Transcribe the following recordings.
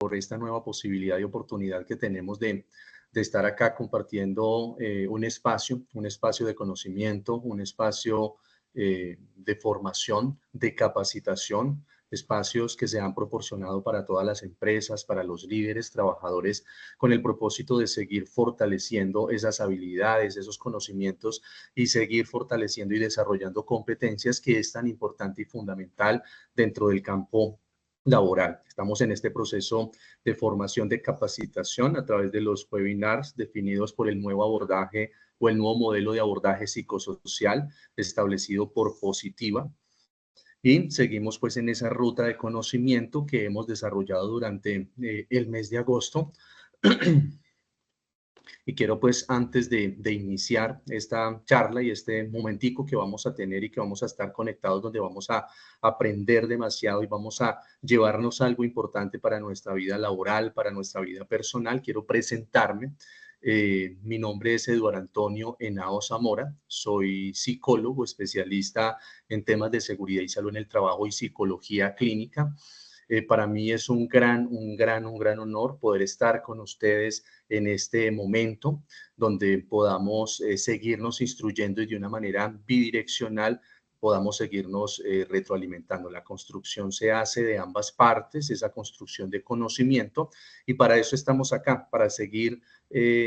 por esta nueva posibilidad y oportunidad que tenemos de estar acá compartiendo un espacio de conocimiento, un espacio de formación, de capacitación, espacios que se han proporcionado para todas las empresas, para los líderes, trabajadores, con el propósito de seguir fortaleciendo esas habilidades, esos conocimientos y seguir fortaleciendo y desarrollando competencias que es tan importante y fundamental dentro del campo laboral. Estamos en este proceso de formación, de capacitación a través de los webinars definidos por el nuevo abordaje o el nuevo modelo de abordaje psicosocial establecido por Positiva. Y seguimos pues en esa ruta de conocimiento que hemos desarrollado durante el mes de agosto. Y quiero pues antes de iniciar esta charla y este momentico que vamos a tener y que vamos a estar conectados, donde vamos a aprender demasiado y vamos a llevarnos algo importante para nuestra vida laboral, para nuestra vida personal, quiero presentarme. Mi nombre es Eduardo Antonio Henao Zamora, soy psicólogo especialista en temas de seguridad y salud en el trabajo y psicología clínica. Para mí es un gran honor poder estar con ustedes en este momento donde podamos seguirnos instruyendo y de una manera bidireccional podamos seguirnos retroalimentando. La construcción se hace de ambas partes, esa construcción de conocimiento, y para eso estamos acá, para seguir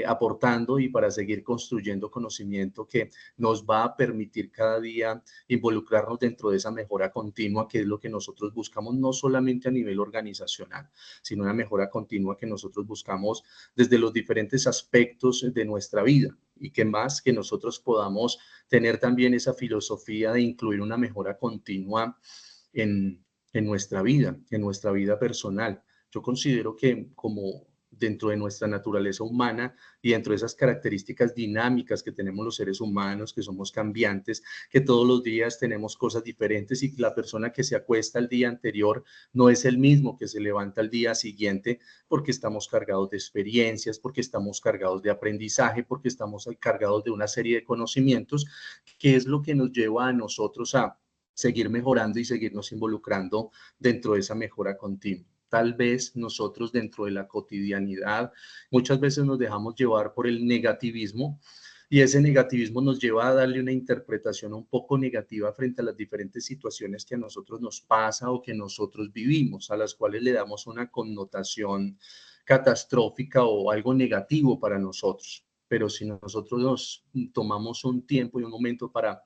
aportando y para seguir construyendo conocimiento que nos va a permitir cada día involucrarnos dentro de esa mejora continua, que es lo que nosotros buscamos, no solamente a nivel organizacional, sino una mejora continua que nosotros buscamos desde los diferentes aspectos de nuestra vida, y que más que nosotros podamos tener también esa filosofía de incluir una mejora continua en nuestra vida personal. Yo considero que como dentro de nuestra naturaleza humana y dentro de esas características dinámicas que tenemos los seres humanos, que somos cambiantes, que todos los días tenemos cosas diferentes y la persona que se acuesta el día anterior no es el mismo que se levanta al día siguiente, porque estamos cargados de experiencias, porque estamos cargados de aprendizaje, porque estamos cargados de una serie de conocimientos, que es lo que nos lleva a nosotros a seguir mejorando y seguirnos involucrando dentro de esa mejora continua. Tal vez nosotros dentro de la cotidianidad muchas veces nos dejamos llevar por el negativismo, y ese negativismo nos lleva a darle una interpretación un poco negativa frente a las diferentes situaciones que a nosotros nos pasa o que nosotros vivimos, a las cuales le damos una connotación catastrófica o algo negativo para nosotros. Pero si nosotros nos tomamos un tiempo y un momento para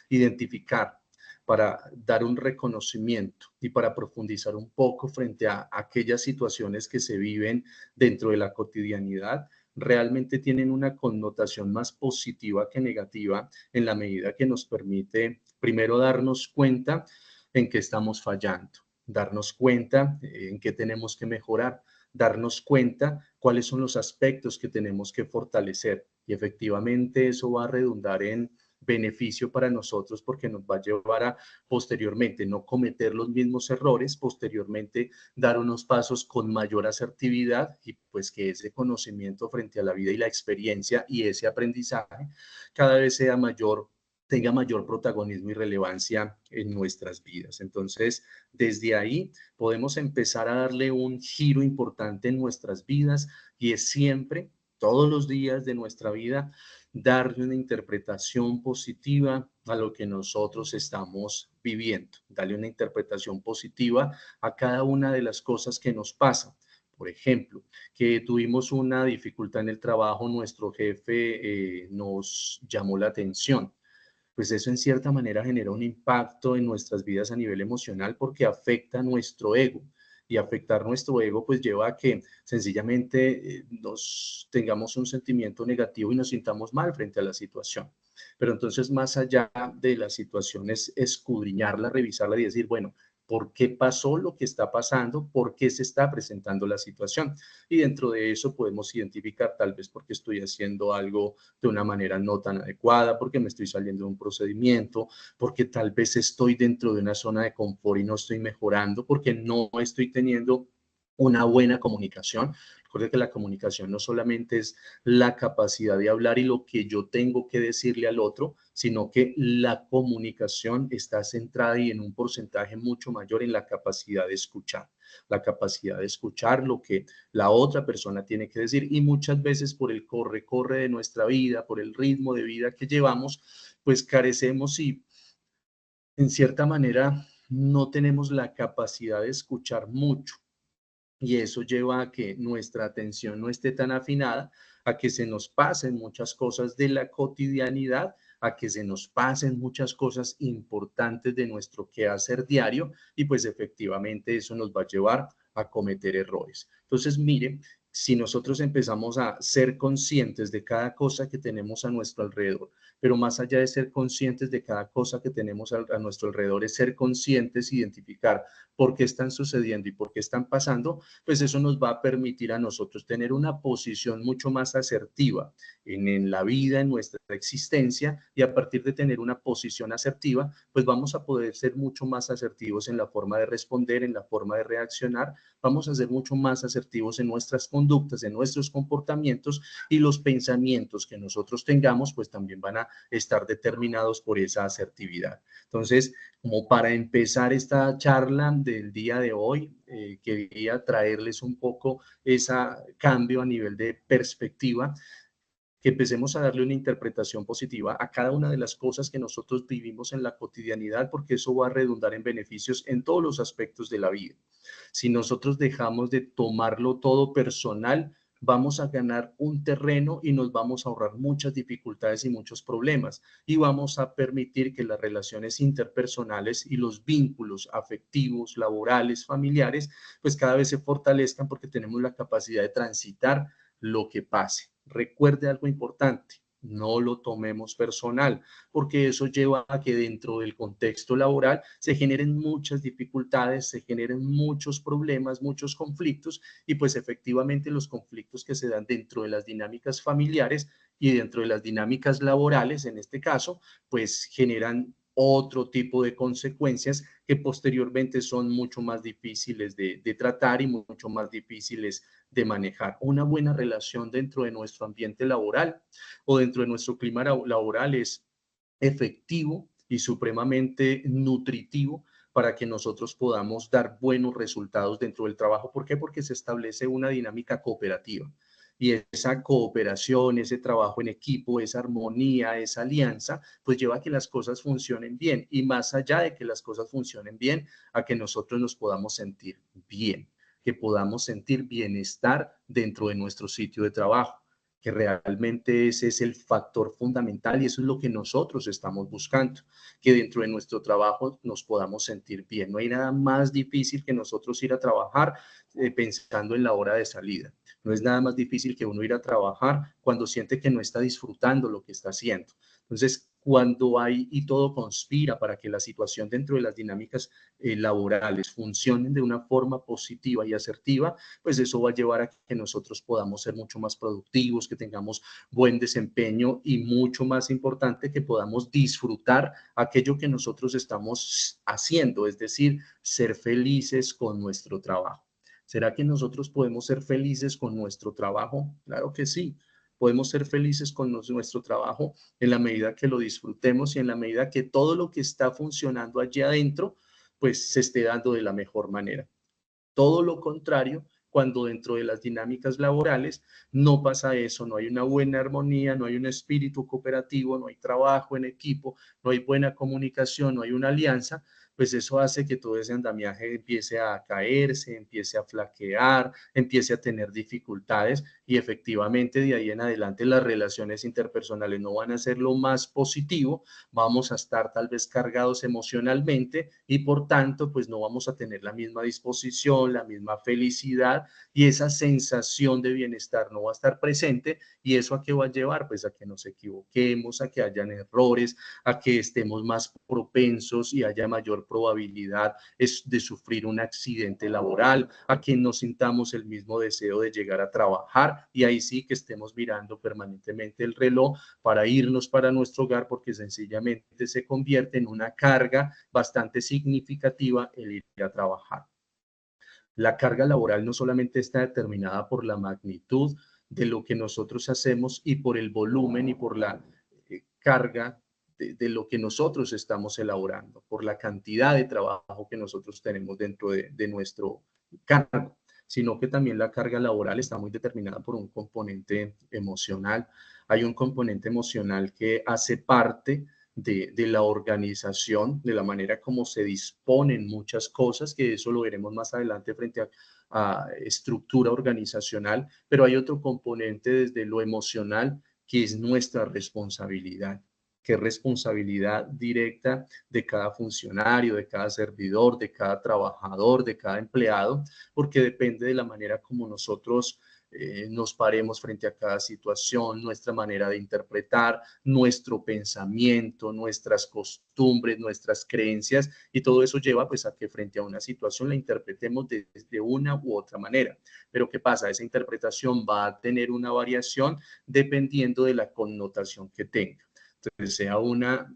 identificar, para dar un reconocimiento y para profundizar un poco frente a aquellas situaciones que se viven dentro de la cotidianidad, realmente tienen una connotación más positiva que negativa, en la medida que nos permite primero darnos cuenta en qué estamos fallando, darnos cuenta en qué tenemos que mejorar, darnos cuenta cuáles son los aspectos que tenemos que fortalecer, y efectivamente eso va a redundar en beneficio para nosotros, porque nos va a llevar a posteriormente no cometer los mismos errores, posteriormente dar unos pasos con mayor asertividad, y pues que ese conocimiento frente a la vida y la experiencia y ese aprendizaje cada vez sea mayor, tenga mayor protagonismo y relevancia en nuestras vidas. Entonces, desde ahí podemos empezar a darle un giro importante en nuestras vidas, y es siempre, todos los días de nuestra vida, darle una interpretación positiva a lo que nosotros estamos viviendo, darle una interpretación positiva a cada una de las cosas que nos pasan. Por ejemplo, que tuvimos una dificultad en el trabajo, nuestro jefe nos llamó la atención. Pues eso en cierta manera genera un impacto en nuestras vidas a nivel emocional, porque afecta nuestro ego. Y afectar nuestro ego pues lleva a que sencillamente nos tengamos un sentimiento negativo y nos sintamos mal frente a la situación. Pero entonces, más allá de la situación, es escudriñarla, revisarla y decir, bueno, ¿por qué pasó lo que está pasando? ¿Por qué se está presentando la situación? Y dentro de eso podemos identificar tal vez por qué estoy haciendo algo de una manera no tan adecuada, porque me estoy saliendo de un procedimiento, porque tal vez estoy dentro de una zona de confort y no estoy mejorando, porque no estoy teniendo una buena comunicación Recuerde que la comunicación no solamente es la capacidad de hablar y lo que yo tengo que decirle al otro, sino que la comunicación está centrada y en un porcentaje mucho mayor en la capacidad de escuchar, la capacidad de escuchar lo que la otra persona tiene que decir. Y muchas veces por el corre-corre de nuestra vida, por el ritmo de vida que llevamos, pues carecemos y en cierta manera no tenemos la capacidad de escuchar mucho y eso lleva a que nuestra atención no esté tan afinada, a que se nos pasen muchas cosas de la cotidianidad, a que se nos pasen muchas cosas importantes de nuestro quehacer diario y pues efectivamente eso nos va a llevar a cometer errores. Entonces, mire, si nosotros empezamos a ser conscientes de cada cosa que tenemos a nuestro alrededor, pero más allá de ser conscientes de cada cosa que tenemos a nuestro alrededor, es ser conscientes, identificar por qué están sucediendo y por qué están pasando, pues eso nos va a permitir a nosotros tener una posición mucho más asertiva en la vida, en nuestra existencia, y a partir de tener una posición asertiva, pues vamos a poder ser mucho más asertivos en la forma de responder, en la forma de reaccionar, vamos a ser mucho más asertivos en nuestras conductas, en nuestros comportamientos y los pensamientos que nosotros tengamos, pues también van a estar determinados por esa asertividad. Entonces, como para empezar esta charla del día de hoy, quería traerles un poco ese cambio a nivel de perspectiva, que empecemos a darle una interpretación positiva a cada una de las cosas que nosotros vivimos en la cotidianidad, porque eso va a redundar en beneficios en todos los aspectos de la vida. Si nosotros dejamos de tomarlo todo personal, vamos a ganar un terreno y nos vamos a ahorrar muchas dificultades y muchos problemas y vamos a permitir que las relaciones interpersonales y los vínculos afectivos, laborales, familiares, pues cada vez se fortalezcan porque tenemos la capacidad de transitar lo que pase. Recuerde algo importante, no lo tomemos personal, porque eso lleva a que dentro del contexto laboral se generen muchas dificultades, se generen muchos problemas, muchos conflictos y pues efectivamente los conflictos que se dan dentro de las dinámicas familiares y dentro de las dinámicas laborales, en este caso, pues generan otro tipo de consecuencias que posteriormente son mucho más difíciles de tratar y mucho más difíciles de manejar. Una buena relación dentro de nuestro ambiente laboral o dentro de nuestro clima laboral es efectivo y supremamente nutritivo para que nosotros podamos dar buenos resultados dentro del trabajo. ¿Por qué? Porque se establece una dinámica cooperativa. Y esa cooperación, ese trabajo en equipo, esa armonía, esa alianza, pues lleva a que las cosas funcionen bien. Y más allá de que las cosas funcionen bien, a que nosotros nos podamos sentir bien, que podamos sentir bienestar dentro de nuestro sitio de trabajo, que realmente ese es el factor fundamental y eso es lo que nosotros estamos buscando, que dentro de nuestro trabajo nos podamos sentir bien. No hay nada más difícil que nosotros ir a trabajar pensando en la hora de salida. No es nada más difícil que uno ir a trabajar cuando siente que no está disfrutando lo que está haciendo. Entonces, cuando hay y todo conspira para que la situación dentro de las dinámicas laborales funcionen de una forma positiva y asertiva, pues eso va a llevar a que nosotros podamos ser mucho más productivos, que tengamos buen desempeño y mucho más importante, que podamos disfrutar aquello que nosotros estamos haciendo, es decir, ser felices con nuestro trabajo. ¿Será que nosotros podemos ser felices con nuestro trabajo? Claro que sí. Podemos ser felices con nuestro trabajo en la medida que lo disfrutemos y en la medida que todo lo que está funcionando allí adentro, pues se esté dando de la mejor manera. Todo lo contrario, cuando dentro de las dinámicas laborales no pasa eso, no hay una buena armonía, no hay un espíritu cooperativo, no hay trabajo en equipo, no hay buena comunicación, no hay una alianza, pues eso hace que todo ese andamiaje empiece a caerse, empiece a flaquear, empiece a tener dificultades y efectivamente de ahí en adelante las relaciones interpersonales no van a ser lo más positivo, vamos a estar tal vez cargados emocionalmente y por tanto pues no vamos a tener la misma disposición, la misma felicidad y esa sensación de bienestar no va a estar presente y eso a qué va a llevar pues a que nos equivoquemos, a que hayan errores, a que estemos más propensos y haya mayor probabilidad de sufrir un accidente laboral, a que no sintamos el mismo deseo de llegar a trabajar y ahí sí que estemos mirando permanentemente el reloj para irnos para nuestro hogar porque sencillamente se convierte en una carga bastante significativa el ir a trabajar. La carga laboral no solamente está determinada por la magnitud de lo que nosotros hacemos y por el volumen y por la carga de lo que nosotros estamos elaborando, por la cantidad de trabajo que nosotros tenemos dentro de nuestro cargo, sino que también la carga laboral está muy determinada por un componente emocional. Hay un componente emocional que hace parte de la organización, de la manera como se disponen muchas cosas, que eso lo veremos más adelante frente a estructura organizacional, pero hay otro componente desde lo emocional que es nuestra responsabilidad, que es responsabilidad directa de cada funcionario, de cada servidor, de cada trabajador, de cada empleado, porque depende de la manera como nosotros nos paremos frente a cada situación, nuestra manera de interpretar, nuestro pensamiento, nuestras costumbres, nuestras creencias, y todo eso lleva pues a que frente a una situación la interpretemos de una u otra manera. Pero ¿qué pasa? Esa interpretación va a tener una variación dependiendo de la connotación que tenga. Entonces, sea una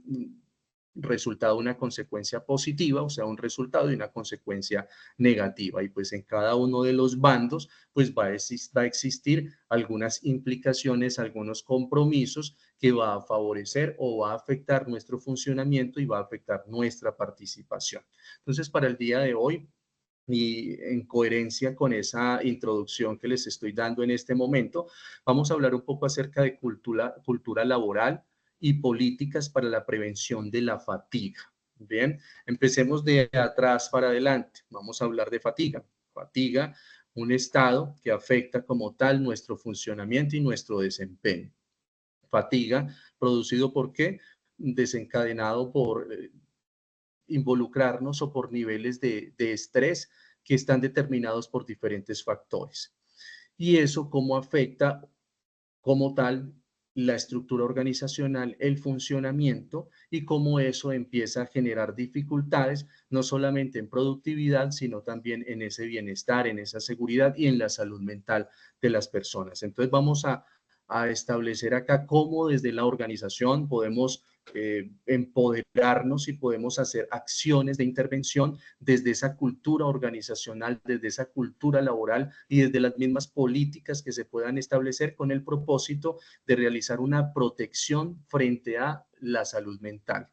resultado, una consecuencia positiva, o sea, un resultado y una consecuencia negativa. Y pues en cada uno de los bandos, pues va a existir algunas implicaciones, algunos compromisos que va a favorecer o va a afectar nuestro funcionamiento y va a afectar nuestra participación. Entonces, para el día de hoy, y en coherencia con esa introducción que les estoy dando en este momento, vamos a hablar un poco acerca de cultura laboral y políticas para la prevención de la fatiga. Bien, empecemos de atrás para adelante. Vamos a hablar de fatiga. Fatiga, un estado que afecta como tal nuestro funcionamiento y nuestro desempeño. Fatiga, producido por qué? Desencadenado por involucrarnos o por niveles de estrés que están determinados por diferentes factores. Y eso cómo afecta como tal la estructura organizacional, el funcionamiento y cómo eso empieza a generar dificultades, no solamente en productividad, sino también en ese bienestar, en esa seguridad y en la salud mental de las personas. Entonces vamos a establecer acá cómo desde la organización podemos empoderarnos y podemos hacer acciones de intervención desde esa cultura organizacional, desde esa cultura laboral y desde las mismas políticas que se puedan establecer con el propósito de realizar una protección frente a la salud mental.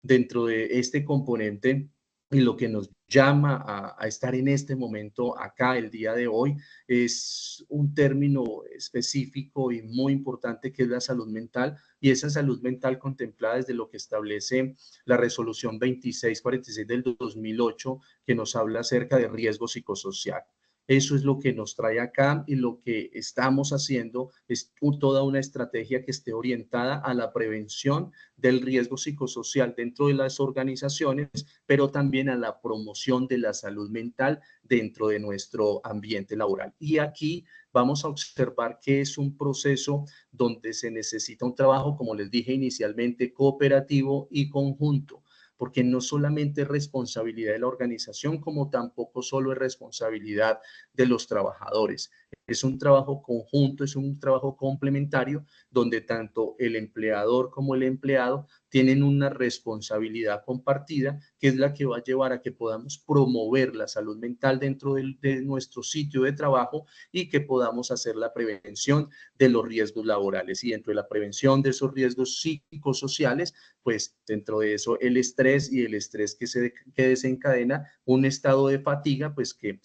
Dentro de este componente y lo que nos llama a estar en este momento acá el día de hoy es un término específico y muy importante que es la salud mental, y esa salud mental contemplada desde lo que establece la resolución 2646 del 2008, que nos habla acerca de riesgo psicosocial. Eso es lo que nos trae acá, y lo que estamos haciendo es toda una estrategia que esté orientada a la prevención del riesgo psicosocial dentro de las organizaciones, pero también a la promoción de la salud mental dentro de nuestro ambiente laboral. Y aquí vamos a observar que es un proceso donde se necesita un trabajo, como les dije inicialmente, cooperativo y conjunto, porque no solamente es responsabilidad de la organización, como tampoco solo es responsabilidad de los trabajadores. Es un trabajo conjunto, es un trabajo complementario, donde tanto el empleador como el empleado tienen una responsabilidad compartida, que es la que va a llevar a que podamos promover la salud mental dentro de nuestro sitio de trabajo y que podamos hacer la prevención de los riesgos laborales. Y dentro de la prevención de esos riesgos psicosociales, pues dentro de eso el estrés, y el estrés que desencadena un estado de fatiga, pues que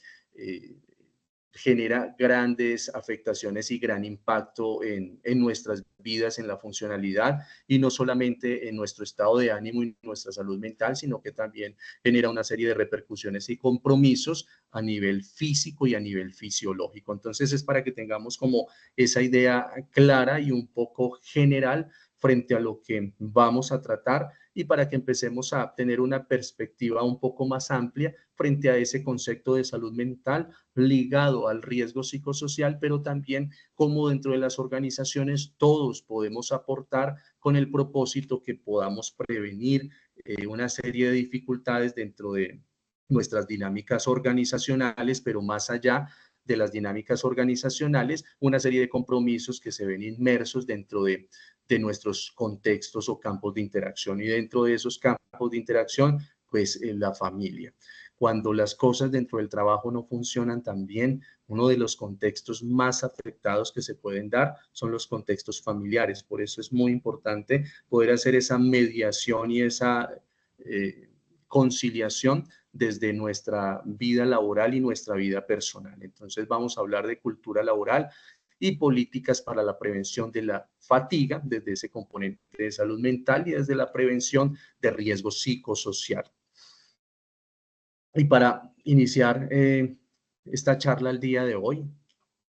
genera grandes afectaciones y gran impacto en nuestras vidas, en la funcionalidad, y no solamente en nuestro estado de ánimo y nuestra salud mental, sino que también genera una serie de repercusiones y compromisos a nivel físico y a nivel fisiológico. Entonces es para que tengamos como esa idea clara y un poco general frente a lo que vamos a tratar, y para que empecemos a tener una perspectiva un poco más amplia frente a ese concepto de salud mental ligado al riesgo psicosocial, pero también cómo dentro de las organizaciones todos podemos aportar con el propósito que podamos prevenir una serie de dificultades dentro de nuestras dinámicas organizacionales, pero más allá de las dinámicas organizacionales, una serie de compromisos que se ven inmersos dentro de nuestros contextos o campos de interacción, y dentro de esos campos de interacción, pues la familia. Cuando las cosas dentro del trabajo no funcionan tan bien, uno de los contextos más afectados que se pueden dar son los contextos familiares. Por eso es muy importante poder hacer esa mediación y esa conciliación desde nuestra vida laboral y nuestra vida personal. Entonces vamos a hablar de cultura laboral y políticas para la prevención de la fatiga desde ese componente de salud mental y desde la prevención de riesgo psicosocial. Y para iniciar esta charla el día de hoy,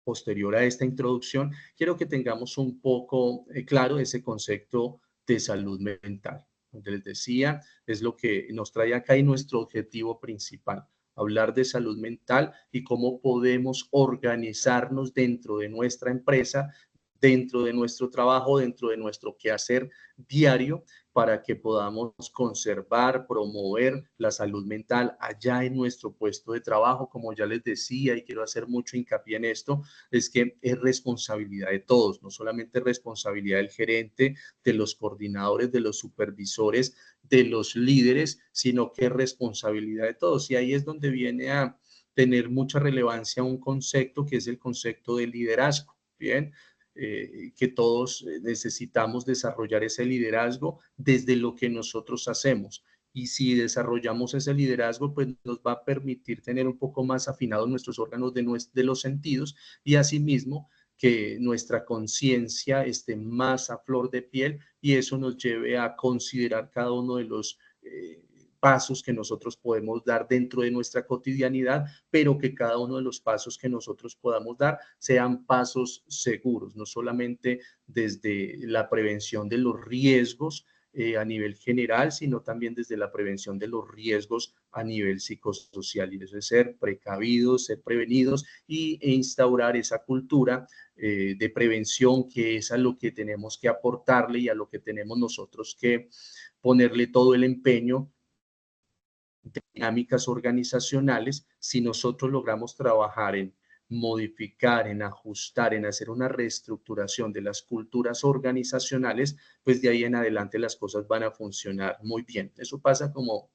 posterior a esta introducción, quiero que tengamos un poco claro ese concepto de salud mental. Como les decía, es lo que nos trae acá y nuestro objetivo principal, hablar de salud mental y cómo podemos organizarnos dentro de nuestra empresa, dentro de nuestro trabajo, dentro de nuestro quehacer diario, para que podamos conservar, promover la salud mental allá en nuestro puesto de trabajo. Como ya les decía, y quiero hacer mucho hincapié en esto, es que es responsabilidad de todos, no solamente responsabilidad del gerente, de los coordinadores, de los supervisores, de los líderes, sino que es responsabilidad de todos. Y ahí es donde viene a tener mucha relevancia un concepto que es el concepto de liderazgo. Bien, que todos necesitamos desarrollar ese liderazgo desde lo que nosotros hacemos. Y si desarrollamos ese liderazgo, pues nos va a permitir tener un poco más afinados nuestros órganos de los sentidos y asimismo que nuestra conciencia esté más a flor de piel y eso nos lleve a considerar cada uno de los pasos que nosotros podemos dar dentro de nuestra cotidianidad, pero que cada uno de los pasos que nosotros podamos dar sean pasos seguros, no solamente desde la prevención de los riesgos a nivel general, sino también desde la prevención de los riesgos a nivel psicosocial. Y eso es ser precavidos, ser prevenidos e instaurar esa cultura de prevención que es a lo que tenemos que aportarle y a lo que tenemos nosotros que ponerle todo el empeño, dinámicas organizacionales. Si nosotros logramos trabajar en modificar, en ajustar, en hacer una reestructuración de las culturas organizacionales, pues de ahí en adelante las cosas van a funcionar muy bien. Eso pasa como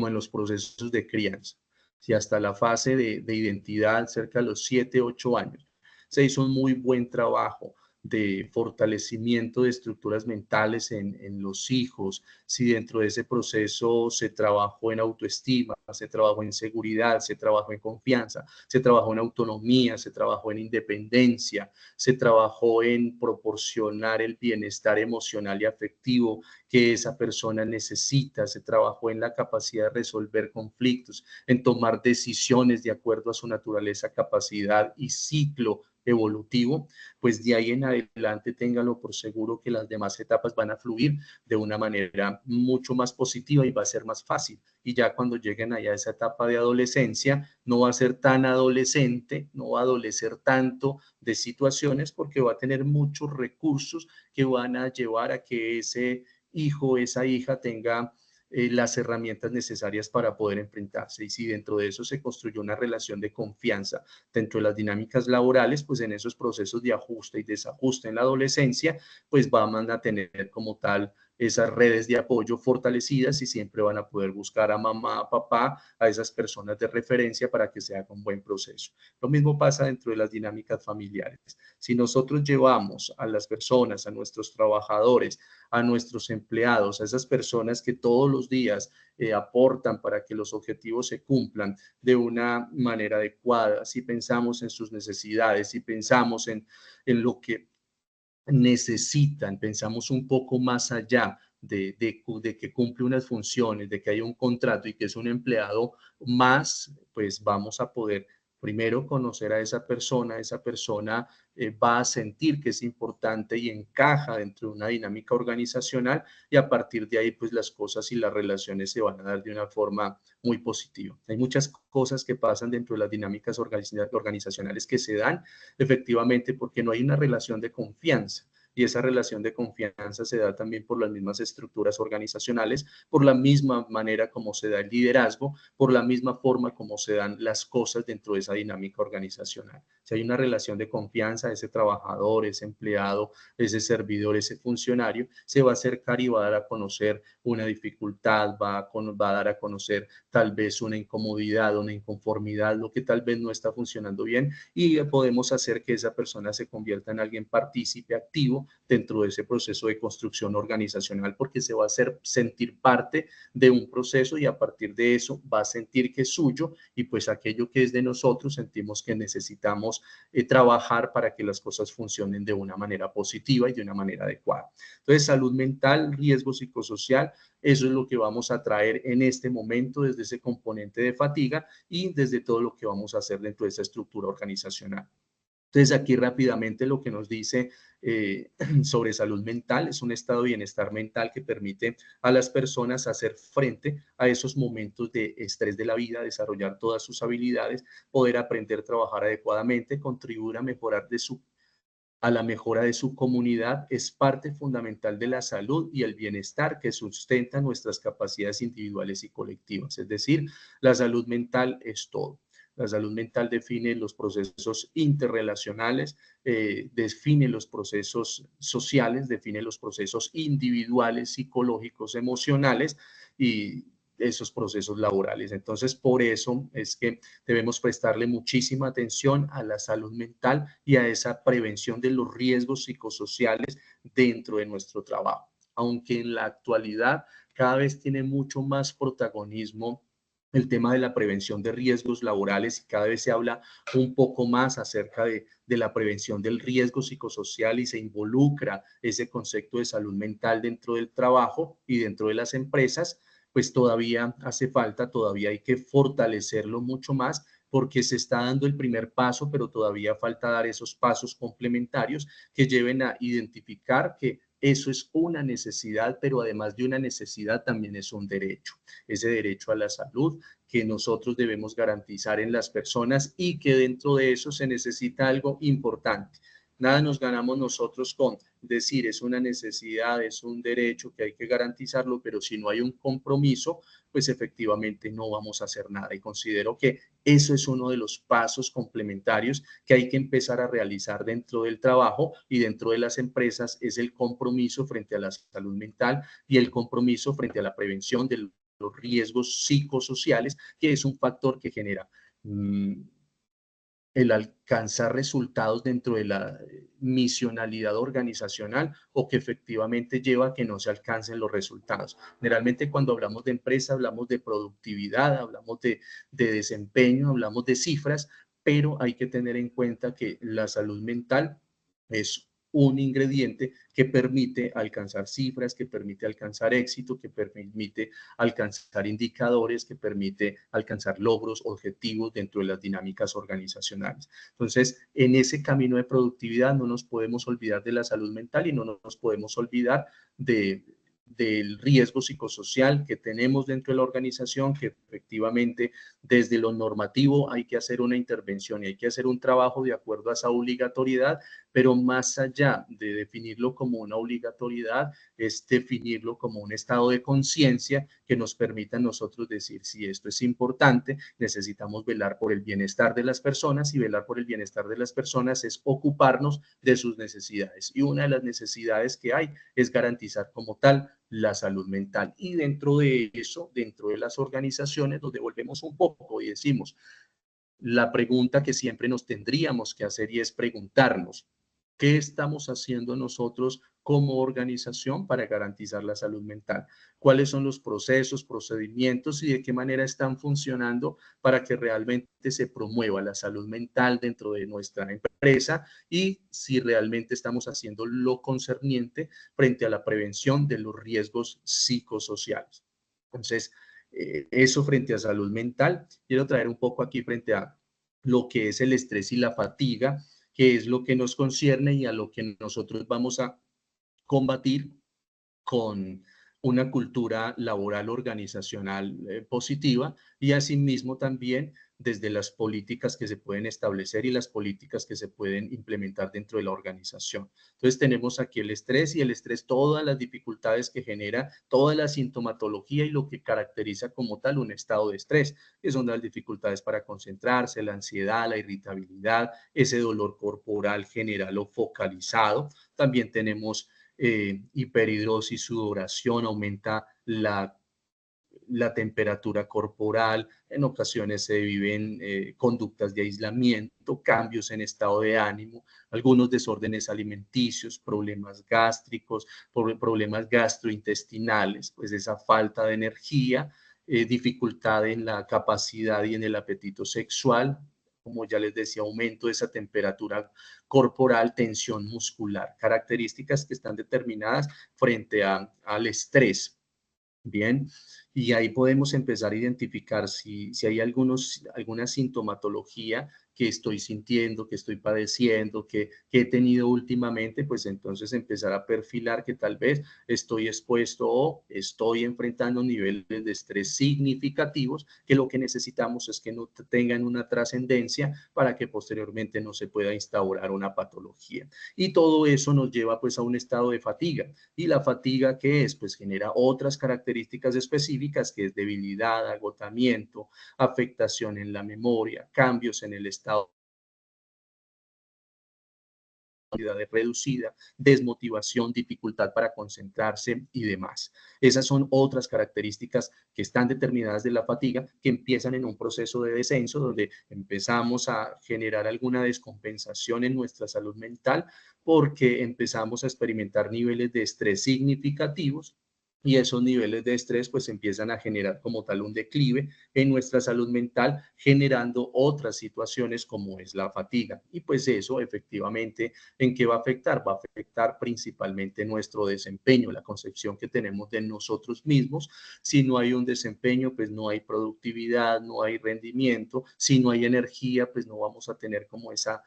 en los procesos de crianza. Si hasta la fase de identidad, cerca de los 7, 8 años, se hizo un muy buen trabajo de fortalecimiento de estructuras mentales en los hijos, si dentro de ese proceso se trabajó en autoestima, se trabajó en seguridad, se trabajó en confianza, se trabajó en autonomía, se trabajó en independencia, se trabajó en proporcionar el bienestar emocional y afectivo que esa persona necesita, se trabajó en la capacidad de resolver conflictos, en tomar decisiones de acuerdo a su naturaleza, capacidad y ciclo evolutivo, pues de ahí en adelante téngalo por seguro que las demás etapas van a fluir de una manera mucho más positiva y va a ser más fácil. Y ya cuando lleguen allá a esa etapa de adolescencia, no va a ser tan adolescente, no va a adolecer tanto de situaciones porque va a tener muchos recursos que van a llevar a que ese hijo, esa hija tenga las herramientas necesarias para poder enfrentarse. Y si dentro de eso se construyó una relación de confianza dentro de las dinámicas laborales, pues en esos procesos de ajuste y desajuste en la adolescencia, pues van a tener como tal esas redes de apoyo fortalecidas y siempre van a poder buscar a mamá, a papá, a esas personas de referencia para que se haga un buen proceso. Lo mismo pasa dentro de las dinámicas familiares. Si nosotros llevamos a las personas, a nuestros trabajadores, a nuestros empleados, a esas personas que todos los días aportan para que los objetivos se cumplan de una manera adecuada, si pensamos en sus necesidades, si pensamos en lo que necesitan, pensamos un poco más allá de que cumple unas funciones, de que hay un contrato y que es un empleado más, pues vamos a poder primero conocer a esa persona va a sentir que es importante y encaja dentro de una dinámica organizacional y a partir de ahí pues las cosas y las relaciones se van a dar de una forma muy positiva. Hay muchas cosas que pasan dentro de las dinámicas organizacionales que se dan efectivamente porque no hay una relación de confianza. y esa relación de confianza se da también por las mismas estructuras organizacionales, por la misma manera como se da el liderazgo, por la misma forma como se dan las cosas dentro de esa dinámica organizacional. Si hay una relación de confianza, ese trabajador, ese empleado, ese servidor, ese funcionario, se va a acercar y va a dar a conocer una dificultad, va a dar a conocer tal vez una incomodidad, una inconformidad, lo que tal vez no está funcionando bien, y podemos hacer que esa persona se convierta en alguien partícipe activo dentro de ese proceso de construcción organizacional, porque se va a hacer sentir parte de un proceso y a partir de eso va a sentir que es suyo y pues aquello que es de nosotros sentimos que necesitamos trabajar para que las cosas funcionen de una manera positiva y de una manera adecuada. Entonces, salud mental, riesgo psicosocial, eso es lo que vamos a traer en este momento desde ese componente de fatiga y desde todo lo que vamos a hacer dentro de esa estructura organizacional. Entonces, aquí rápidamente lo que nos dice sobre salud mental es un estado de bienestar mental que permite a las personas hacer frente a esos momentos de estrés de la vida, desarrollar todas sus habilidades, poder aprender a trabajar adecuadamente, contribuir a mejorar a la mejora de su comunidad, es parte fundamental de la salud y el bienestar que sustenta nuestras capacidades individuales y colectivas. Es decir, la salud mental es todo. La salud mental define los procesos interrelacionales, define los procesos sociales, define los procesos individuales, psicológicos, emocionales y esos procesos laborales. Entonces, por eso es que debemos prestarle muchísima atención a la salud mental y a esa prevención de los riesgos psicosociales dentro de nuestro trabajo. Aunque en la actualidad cada vez tiene mucho más protagonismo el tema de la prevención de riesgos laborales y cada vez se habla un poco más acerca de la prevención del riesgo psicosocial y se involucra ese concepto de salud mental dentro del trabajo y dentro de las empresas, pues todavía hace falta, todavía hay que fortalecerlo mucho más porque se está dando el primer paso, pero todavía falta dar esos pasos complementarios que lleven a identificar que eso es una necesidad, pero además de una necesidad también es un derecho, ese derecho a la salud que nosotros debemos garantizar en las personas y que dentro de eso se necesita algo importante. Nada nos ganamos nosotros con decir es una necesidad, es un derecho que hay que garantizarlo, pero si no hay un compromiso, pues efectivamente no vamos a hacer nada. Y considero que eso es uno de los pasos complementarios que hay que empezar a realizar dentro del trabajo y dentro de las empresas, es el compromiso frente a la salud mental y el compromiso frente a la prevención de los riesgos psicosociales, que es un factor que genera el alcanzar resultados dentro de la misionalidad organizacional o que efectivamente lleva a que no se alcancen los resultados. Generalmente cuando hablamos de empresa hablamos de productividad, hablamos de desempeño, hablamos de cifras, pero hay que tener en cuenta que la salud mental es un ingrediente que permite alcanzar cifras, que permite alcanzar éxito, que permite alcanzar indicadores, que permite alcanzar logros, objetivos dentro de las dinámicas organizacionales. Entonces, en ese camino de productividad no nos podemos olvidar de la salud mental y no nos podemos olvidar de del riesgo psicosocial que tenemos dentro de la organización, que efectivamente desde lo normativo hay que hacer una intervención y hay que hacer un trabajo de acuerdo a esa obligatoriedad, pero más allá de definirlo como una obligatoriedad, es definirlo como un estado de conciencia que nos permita a nosotros decir si esto es importante, necesitamos velar por el bienestar de las personas y velar por el bienestar de las personas es ocuparnos de sus necesidades. Y una de las necesidades que hay es garantizar como tal la salud mental. Y dentro de eso, dentro de las organizaciones, nos devolvemos un poco y decimos, la pregunta que siempre nos tendríamos que hacer y es preguntarnos, ¿qué estamos haciendo nosotros como organización para garantizar la salud mental? ¿Cuáles son los procesos, procedimientos y de qué manera están funcionando para que realmente se promueva la salud mental dentro de nuestra empresa y si realmente estamos haciendo lo concerniente frente a la prevención de los riesgos psicosociales? Entonces, eso frente a salud mental. Quiero traer un poco aquí frente a lo que es el estrés y la fatiga, que es lo que nos concierne y a lo que nosotros vamos a combatir con, una cultura laboral organizacional positiva y asimismo también desde las políticas que se pueden establecer y las políticas que se pueden implementar dentro de la organización. Entonces tenemos aquí el estrés y el estrés, todas las dificultades que genera, toda la sintomatología y lo que caracteriza como tal un estado de estrés, que son las dificultades para concentrarse, la ansiedad, la irritabilidad, ese dolor corporal general o focalizado. También tenemos hiperhidrosis, sudoración, aumenta la temperatura corporal, en ocasiones se viven conductas de aislamiento, cambios en estado de ánimo, algunos desórdenes alimenticios, problemas gástricos, problemas gastrointestinales, pues esa falta de energía, dificultad en la capacidad y en el apetito sexual, como ya les decía, aumento de esa temperatura corporal, tensión muscular, características que están determinadas frente al estrés. Bien, y ahí podemos empezar a identificar si hay alguna sintomatología que estoy sintiendo, que estoy padeciendo, que he tenido últimamente, pues entonces empezar a perfilar que tal vez estoy expuesto o estoy enfrentando niveles de estrés significativos, que lo que necesitamos es que no tengan una trascendencia para que posteriormente no se pueda instaurar una patología. Y todo eso nos lleva pues a un estado de fatiga. Y la fatiga, ¿qué es? Pues genera otras características específicas, que es debilidad, agotamiento, afectación en la memoria, cambios en el estado de reducida, desmotivación, dificultad para concentrarse y demás. Esas son otras características que están determinadas de la fatiga, que empiezan en un proceso de descenso donde empezamos a generar alguna descompensación en nuestra salud mental porque empezamos a experimentar niveles de estrés significativos y esos niveles de estrés pues empiezan a generar como tal un declive en nuestra salud mental, generando otras situaciones como es la fatiga. Y pues eso efectivamente, ¿en qué va a afectar? Va a afectar principalmente nuestro desempeño, la concepción que tenemos de nosotros mismos. Si no hay un desempeño, pues no hay productividad, no hay rendimiento. Si no hay energía, pues no vamos a tener como esa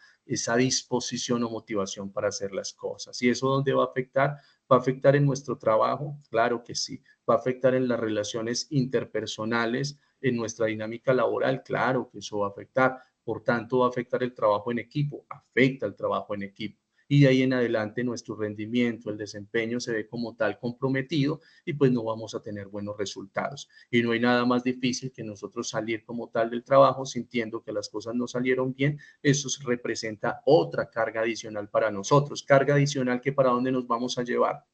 disposición o motivación para hacer las cosas. ¿Y eso dónde va a afectar? ¿Va a afectar en nuestro trabajo? Claro que sí. ¿Va a afectar en las relaciones interpersonales, en nuestra dinámica laboral? Claro que eso va a afectar. Por tanto, va a afectar el trabajo en equipo. Afecta el trabajo en equipo. Y de ahí en adelante nuestro rendimiento, el desempeño se ve como tal comprometido y pues no vamos a tener buenos resultados. Y no hay nada más difícil que nosotros salir como tal del trabajo sintiendo que las cosas no salieron bien. Eso representa otra carga adicional para nosotros, carga adicional que para dónde nos vamos a llevar,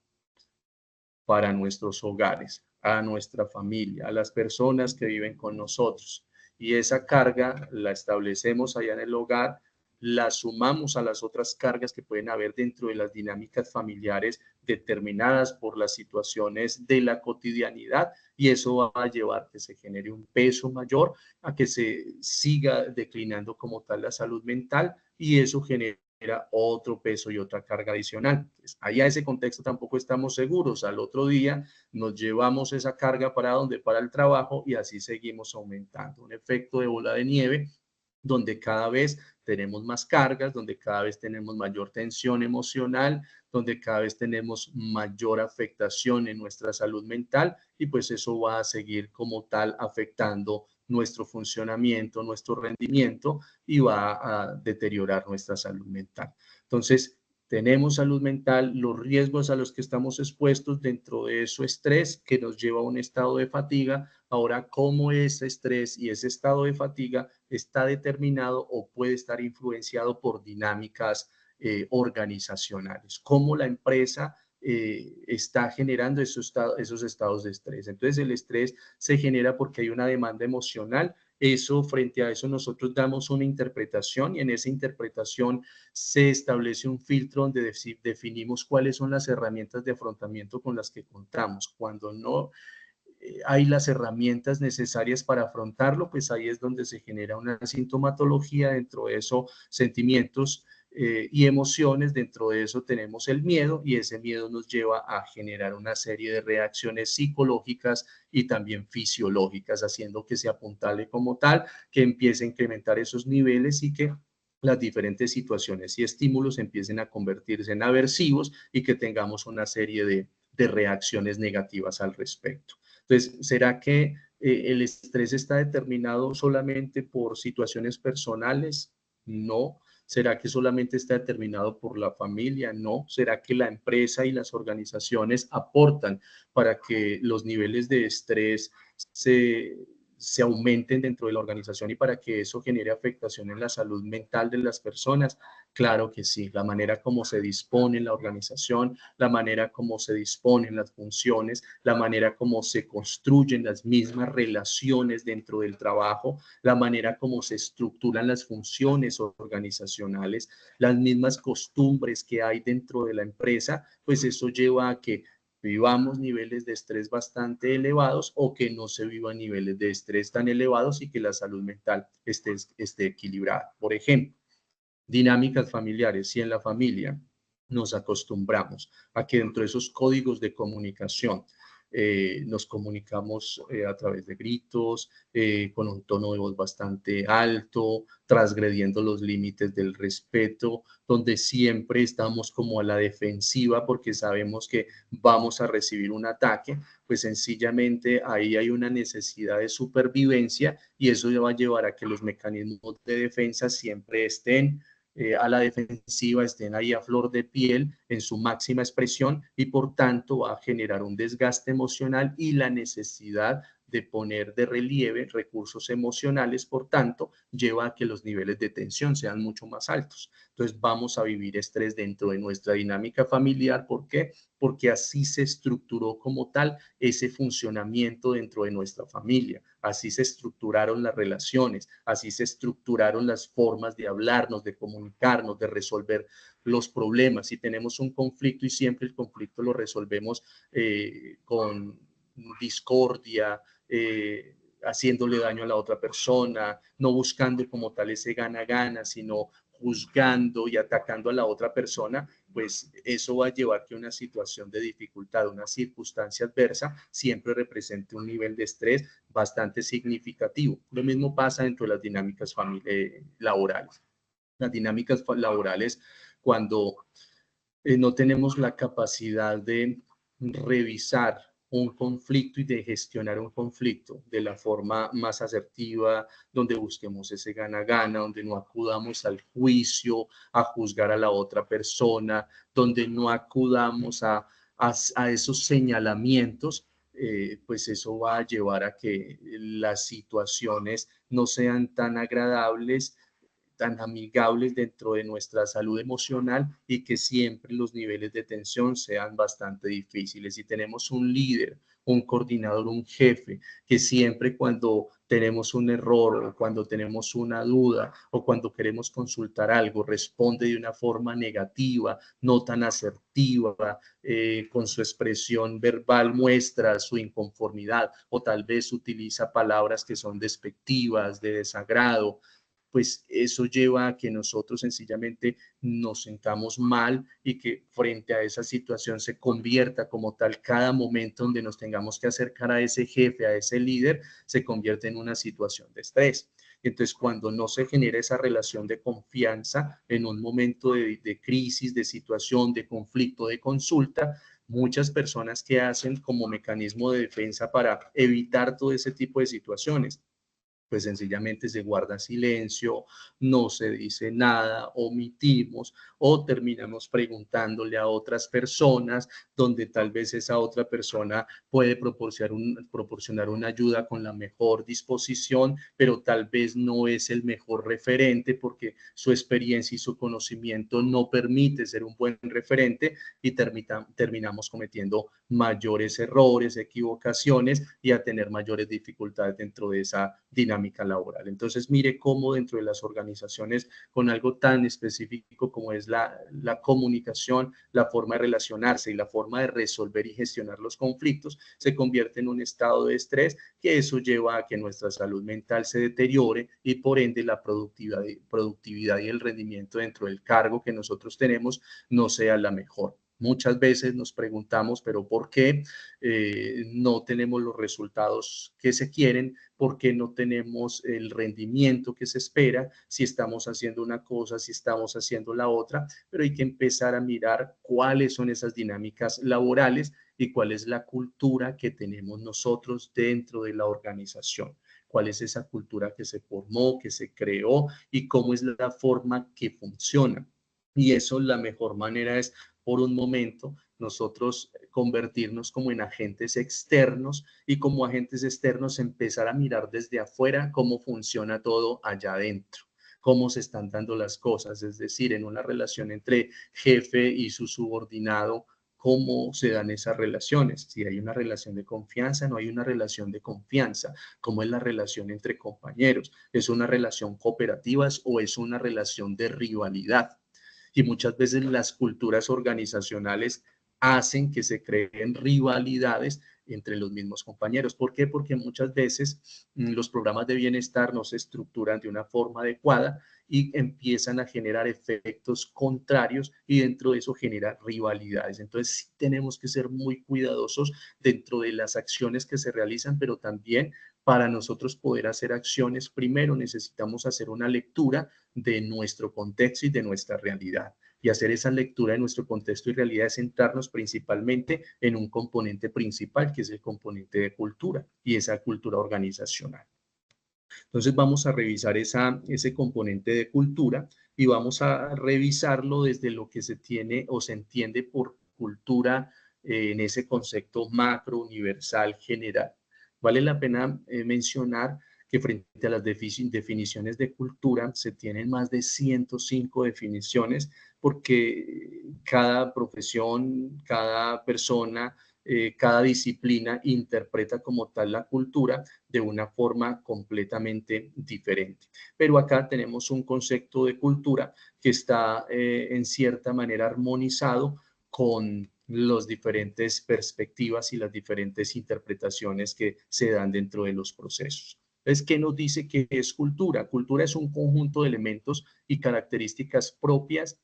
para nuestros hogares, a nuestra familia, a las personas que viven con nosotros. Y esa carga la establecemos allá en el hogar, la sumamos a las otras cargas que pueden haber dentro de las dinámicas familiares determinadas por las situaciones de la cotidianidad, y eso va a llevar que se genere un peso mayor, a que se siga declinando como tal la salud mental, y eso genera otro peso y otra carga adicional. Pues allá ese contexto tampoco estamos seguros. Al otro día nos llevamos esa carga para donde, para el trabajo, y así seguimos aumentando. Un efecto de bola de nieve donde cada vez tenemos más cargas, donde cada vez tenemos mayor tensión emocional, donde cada vez tenemos mayor afectación en nuestra salud mental, y pues eso va a seguir como tal afectando nuestro funcionamiento, nuestro rendimiento, y va a deteriorar nuestra salud mental. Entonces, tenemos salud mental, los riesgos a los que estamos expuestos, dentro de eso estrés que nos lleva a un estado de fatiga. Ahora, ¿cómo ese estrés y ese estado de fatiga está determinado o puede estar influenciado por dinámicas organizacionales? ¿Cómo la empresa está generando esos estados de estrés? Entonces, el estrés se genera porque hay una demanda emocional. Eso, frente a eso, nosotros damos una interpretación, y en esa interpretación se establece un filtro donde definimos cuáles son las herramientas de afrontamiento con las que contamos. Cuando no hay las herramientas necesarias para afrontarlo, pues ahí es donde se genera una sintomatología, dentro de eso sentimientos y emociones, dentro de eso tenemos el miedo, y ese miedo nos lleva a generar una serie de reacciones psicológicas y también fisiológicas, haciendo que se apuntale como tal, que empiece a incrementar esos niveles y que las diferentes situaciones y estímulos empiecen a convertirse en aversivos y que tengamos una serie de reacciones negativas al respecto. Entonces, ¿será que el estrés está determinado solamente por situaciones personales? No. ¿Será que solamente está determinado por la familia? No. ¿Será que la empresa y las organizaciones aportan para que los niveles de estrés se, se aumenten dentro de la organización y para que eso genere afectación en la salud mental de las personas? Claro que sí. La manera como se dispone la organización, la manera como se disponen las funciones, la manera como se construyen las mismas relaciones dentro del trabajo, la manera como se estructuran las funciones organizacionales, las mismas costumbres que hay dentro de la empresa, pues eso lleva a que vivamos niveles de estrés bastante elevados o que no se vivan niveles de estrés tan elevados y que la salud mental esté equilibrada. Por ejemplo, dinámicas familiares. Si en la familia nos acostumbramos a que dentro de esos códigos de comunicación nos comunicamos a través de gritos, con un tono de voz bastante alto, transgrediendo los límites del respeto, donde siempre estamos como a la defensiva porque sabemos que vamos a recibir un ataque, pues sencillamente ahí hay una necesidad de supervivencia y eso va a llevar a que los mecanismos de defensa siempre estén a la defensiva, estén ahí a flor de piel en su máxima expresión y por tanto va a generar un desgaste emocional y la necesidad de poner de relieve recursos emocionales, por tanto, lleva a que los niveles de tensión sean mucho más altos. Entonces, vamos a vivir estrés dentro de nuestra dinámica familiar. ¿Por qué? Porque así se estructuró como tal ese funcionamiento dentro de nuestra familia. Así se estructuraron las relaciones, así se estructuraron las formas de hablarnos, de comunicarnos, de resolver los problemas. Si tenemos un conflicto y siempre el conflicto lo resolvemos con discordia, haciéndole daño a la otra persona, no buscando como tal ese gana-gana, sino juzgando y atacando a la otra persona, pues eso va a llevar que una situación de dificultad, una circunstancia adversa, siempre represente un nivel de estrés bastante significativo. Lo mismo pasa dentro de las dinámicas laborales. Las dinámicas laborales, cuando no tenemos la capacidad de revisar un conflicto y de gestionar un conflicto de la forma más asertiva, donde busquemos ese gana-gana, donde no acudamos al juicio, a juzgar a la otra persona, donde no acudamos a esos señalamientos, pues eso va a llevar a que las situaciones no sean tan agradables, tan amigables dentro de nuestra salud emocional y que siempre los niveles de tensión sean bastante difíciles. Si tenemos un líder, un coordinador, un jefe, que siempre cuando tenemos un error o cuando tenemos una duda o cuando queremos consultar algo, responde de una forma negativa, no tan asertiva, con su expresión verbal muestra su inconformidad o tal vez utiliza palabras que son despectivas, de desagrado, pues eso lleva a que nosotros sencillamente nos sentamos mal y que frente a esa situación se convierta como tal cada momento donde nos tengamos que acercar a ese jefe, a ese líder, se convierte en una situación de estrés. Entonces, cuando no se genera esa relación de confianza en un momento de crisis, de situación, de conflicto, de consulta, muchas personas que hacen como mecanismo de defensa para evitar todo ese tipo de situaciones, pues sencillamente se guarda silencio, no se dice nada, omitimos o terminamos preguntándole a otras personas donde tal vez esa otra persona puede proporcionar una ayuda con la mejor disposición, pero tal vez no es el mejor referente porque su experiencia y su conocimiento no permite ser un buen referente y terminamos cometiendo mayores errores, equivocaciones y a tener mayores dificultades dentro de esa dinámica laboral. Entonces, mire cómo dentro de las organizaciones, con algo tan específico como es la comunicación, la forma de relacionarse y la forma de resolver y gestionar los conflictos, se convierte en un estado de estrés que eso lleva a que nuestra salud mental se deteriore y por ende la productividad y el rendimiento dentro del cargo que nosotros tenemos no sea la mejor. Muchas veces nos preguntamos, pero ¿por qué no tenemos los resultados que se quieren? ¿Por qué no tenemos el rendimiento que se espera? Si estamos haciendo una cosa, si estamos haciendo la otra, pero hay que empezar a mirar cuáles son esas dinámicas laborales y cuál es la cultura que tenemos nosotros dentro de la organización. Cuál es esa cultura que se formó, que se creó y cómo es la forma que funciona. Y eso, la mejor manera es, por un momento, nosotros convertirnos como en agentes externos y como agentes externos empezar a mirar desde afuera cómo funciona todo allá adentro, cómo se están dando las cosas, es decir, en una relación entre jefe y su subordinado, cómo se dan esas relaciones, si hay una relación de confianza, no hay una relación de confianza, cómo es la relación entre compañeros, es una relación cooperativa o es una relación de rivalidad. Y muchas veces las culturas organizacionales hacen que se creen rivalidades entre los mismos compañeros. ¿Por qué? Porque muchas veces los programas de bienestar no se estructuran de una forma adecuada y empiezan a generar efectos contrarios y dentro de eso genera rivalidades. Entonces sí tenemos que ser muy cuidadosos dentro de las acciones que se realizan, pero también para nosotros poder hacer acciones, primero necesitamos hacer una lectura de nuestro contexto y de nuestra realidad. Y hacer esa lectura de nuestro contexto y realidad es centrarnos principalmente en un componente principal, que es el componente de cultura y esa cultura organizacional. Entonces vamos a revisar ese componente de cultura y vamos a revisarlo desde lo que se tiene o se entiende por cultura en ese concepto macro, universal, general. Vale la pena mencionar que frente a las definiciones de cultura se tienen más de 105 definiciones porque cada profesión, cada persona, cada disciplina interpreta como tal la cultura de una forma completamente diferente. Pero acá tenemos un concepto de cultura que está en cierta manera armonizado con las diferentes perspectivas y las diferentes interpretaciones que se dan dentro de los procesos. Entonces, ¿qué nos dice que es cultura? Cultura es un conjunto de elementos y características propias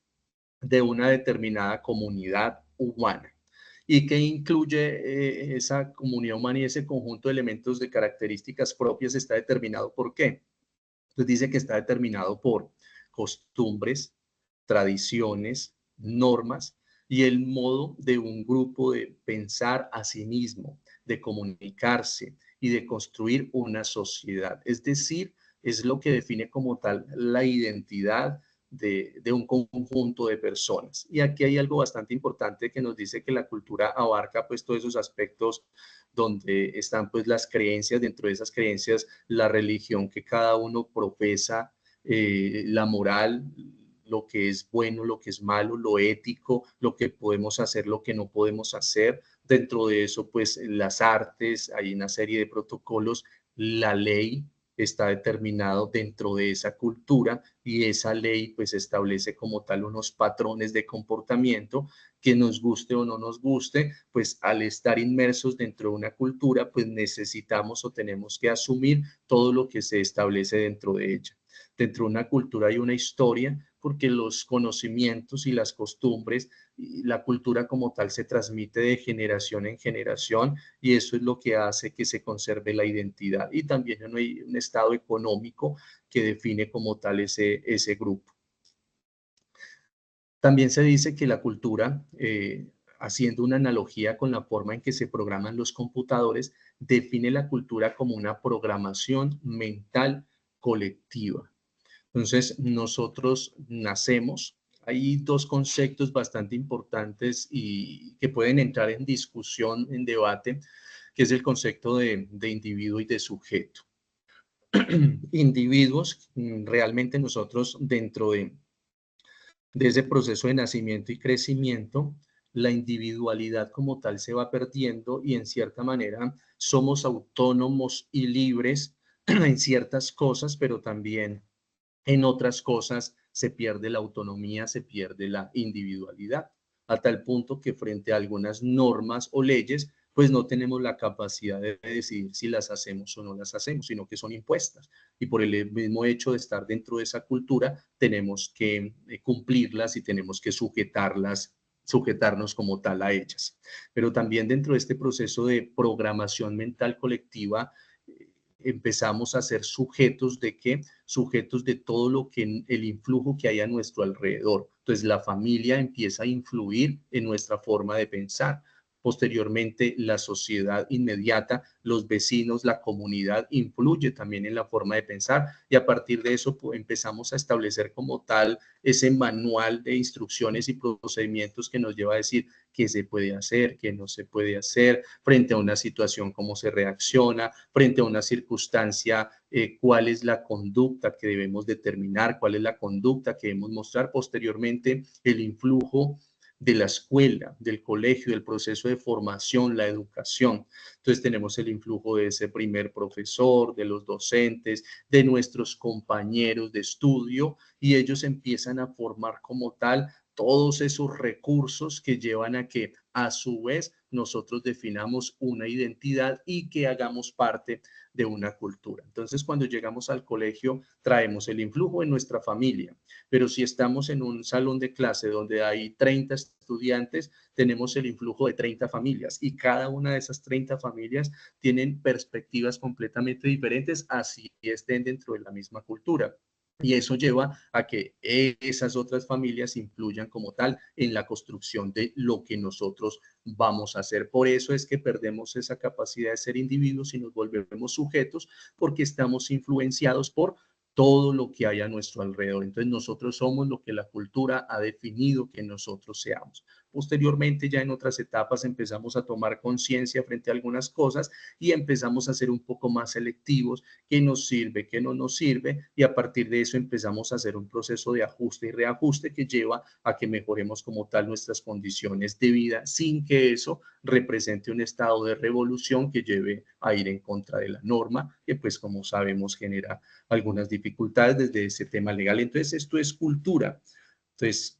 de una determinada comunidad humana y que incluye esa comunidad humana y ese conjunto de elementos de características propias está determinado por qué. Entonces dice que está determinado por costumbres, tradiciones, normas y el modo de un grupo de pensar a sí mismo, de comunicarse y de construir una sociedad. Es decir, es lo que define como tal la identidad de un conjunto de personas. Y aquí hay algo bastante importante que nos dice que la cultura abarca pues todos esos aspectos donde están pues las creencias, dentro de esas creencias la religión que cada uno profesa, la moral, lo que es bueno, lo que es malo, lo ético, lo que podemos hacer, lo que no podemos hacer. Dentro de eso, pues las artes, hay una serie de protocolos, la ley está determinado dentro de esa cultura y esa ley pues establece como tal unos patrones de comportamiento que nos guste o no nos guste, pues al estar inmersos dentro de una cultura, pues necesitamos o tenemos que asumir todo lo que se establece dentro de ella. Dentro de una cultura hay una historia porque los conocimientos y las costumbres y la cultura como tal se transmite de generación en generación y eso es lo que hace que se conserve la identidad y también hay un estado económico que define como tal ese grupo. También se dice que la cultura, haciendo una analogía con la forma en que se programan los computadores, define la cultura como una programación mental colectiva. Entonces, nosotros nacemos. Hay dos conceptos bastante importantes y que pueden entrar en discusión, en debate, que es el concepto de individuo y de sujeto. Individuos, realmente nosotros dentro de ese proceso de nacimiento y crecimiento, la individualidad como tal se va perdiendo y en cierta manera somos autónomos y libres en ciertas cosas, pero también en otras cosas se pierde la autonomía, se pierde la individualidad, a tal punto que frente a algunas normas o leyes, pues no tenemos la capacidad de decidir si las hacemos o no las hacemos, sino que son impuestas. Y por el mismo hecho de estar dentro de esa cultura, tenemos que cumplirlas y tenemos que sujetarnos como tal a ellas. Pero también dentro de este proceso de programación mental colectiva, empezamos a ser sujetos de qué? Sujetos de todo lo que el influjo que hay a nuestro alrededor. Entonces la familia empieza a influir en nuestra forma de pensar. posteriormente la sociedad inmediata, los vecinos, la comunidad, influye también en la forma de pensar y a partir de eso pues, empezamos a establecer como tal ese manual de instrucciones y procedimientos que nos lleva a decir qué se puede hacer, qué no se puede hacer, frente a una situación, cómo se reacciona, frente a una circunstancia, cuál es la conducta que debemos determinar, cuál es la conducta que debemos mostrar. Posteriormente, el influjo de la escuela, del colegio, del proceso de formación, la educación. Entonces tenemos el influjo de ese primer profesor, de los docentes, de nuestros compañeros de estudio y ellos empiezan a formar como tal todos esos recursos que llevan a que a su vez nosotros definamos una identidad y que hagamos parte de una cultura. Entonces, cuando llegamos al colegio, traemos el influjo en nuestra familia, pero si estamos en un salón de clase donde hay 30 estudiantes, tenemos el influjo de 30 familias y cada una de esas 30 familias tienen perspectivas completamente diferentes, así estén dentro de la misma cultura. Y eso lleva a que esas otras familias influyan como tal en la construcción de lo que nosotros vamos a hacer. Por eso es que perdemos esa capacidad de ser individuos y nos volvemos sujetos porque estamos influenciados por todo lo que hay a nuestro alrededor. Entonces nosotros somos lo que la cultura ha definido que nosotros seamos. Posteriormente, ya en otras etapas, empezamos a tomar conciencia frente a algunas cosas y empezamos a ser un poco más selectivos, qué nos sirve, qué no nos sirve, y a partir de eso empezamos a hacer un proceso de ajuste y reajuste que lleva a que mejoremos como tal nuestras condiciones de vida sin que eso represente un estado de revolución que lleve a ir en contra de la norma, que pues como sabemos genera algunas dificultades desde ese tema legal. Entonces, esto es cultura. Entonces,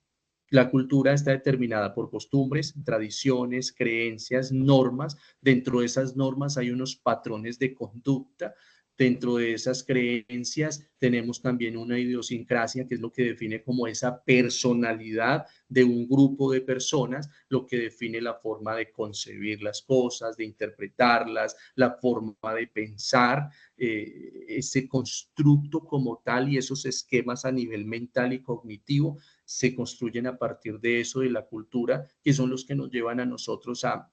la cultura está determinada por costumbres, tradiciones, creencias, normas. Dentro de esas normas hay unos patrones de conducta. Dentro de esas creencias tenemos también una idiosincrasia, que es lo que define como esa personalidad de un grupo de personas, lo que define la forma de concebir las cosas, de interpretarlas, la forma de pensar, ese constructo como tal y esos esquemas a nivel mental y cognitivo se construyen a partir de eso, de la cultura, que son los que nos llevan a nosotros a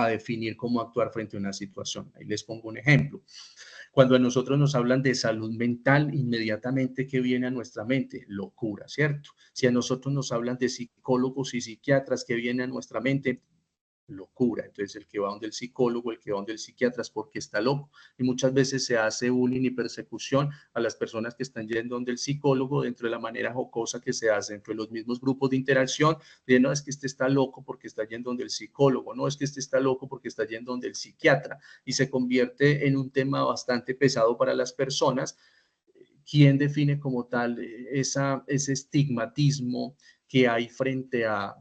definir cómo actuar frente a una situación. Ahí les pongo un ejemplo. Cuando a nosotros nos hablan de salud mental, inmediatamente, ¿qué viene a nuestra mente? Locura, ¿cierto? Si a nosotros nos hablan de psicólogos y psiquiatras, ¿qué viene a nuestra mente? Locura. Entonces, el que va donde el psicólogo, el que va donde el psiquiatra es porque está loco. Y muchas veces se hace bullying y persecución a las personas que están yendo donde el psicólogo dentro de la manera jocosa que se hace entre los mismos grupos de interacción, de no, es que este está loco porque está yendo donde el psicólogo, no, es que este está loco porque está yendo donde el psiquiatra. Y se convierte en un tema bastante pesado para las personas. ¿Quién define como tal ese estigmatismo que hay frente a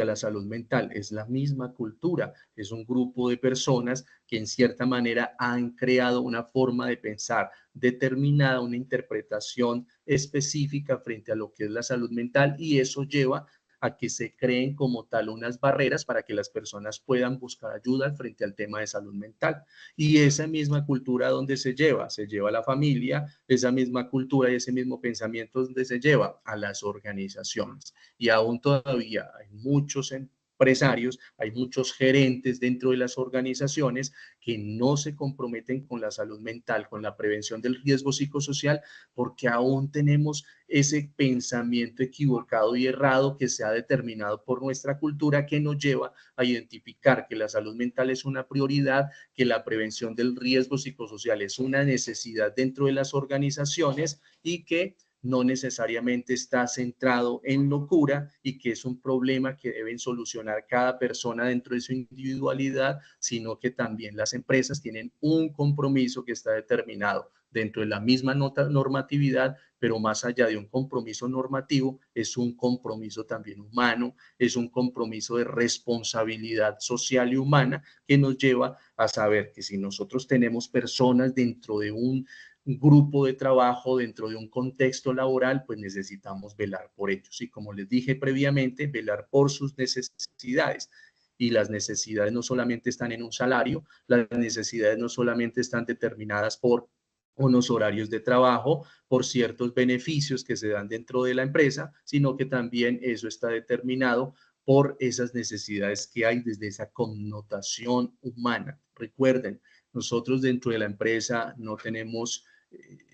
la salud mental? Es la misma cultura, es un grupo de personas que en cierta manera han creado una forma de pensar determinada, una interpretación específica frente a lo que es la salud mental y eso lleva a que se creen como tal unas barreras para que las personas puedan buscar ayuda frente al tema de salud mental. Y esa misma cultura donde se lleva a la familia, esa misma cultura y ese mismo pensamiento donde se lleva a las organizaciones y aún todavía hay muchos empresarios, hay muchos gerentes dentro de las organizaciones que no se comprometen con la salud mental, con la prevención del riesgo psicosocial, porque aún tenemos ese pensamiento equivocado y errado que se ha determinado por nuestra cultura que nos lleva a identificar que la salud mental es una prioridad, que la prevención del riesgo psicosocial es una necesidad dentro de las organizaciones y que no necesariamente está centrado en locura y que es un problema que deben solucionar cada persona dentro de su individualidad, sino que también las empresas tienen un compromiso que está determinado dentro de la misma normatividad, pero más allá de un compromiso normativo, es un compromiso también humano, es un compromiso de responsabilidad social y humana que nos lleva a saber que si nosotros tenemos personas dentro de un grupo de trabajo, dentro de un contexto laboral, pues necesitamos velar por ellos. Y como les dije previamente, velar por sus necesidades. Y las necesidades no solamente están en un salario, las necesidades no solamente están determinadas por unos horarios de trabajo, por ciertos beneficios que se dan dentro de la empresa, sino que también eso está determinado por esas necesidades que hay desde esa connotación humana. Recuerden, nosotros dentro de la empresa no tenemos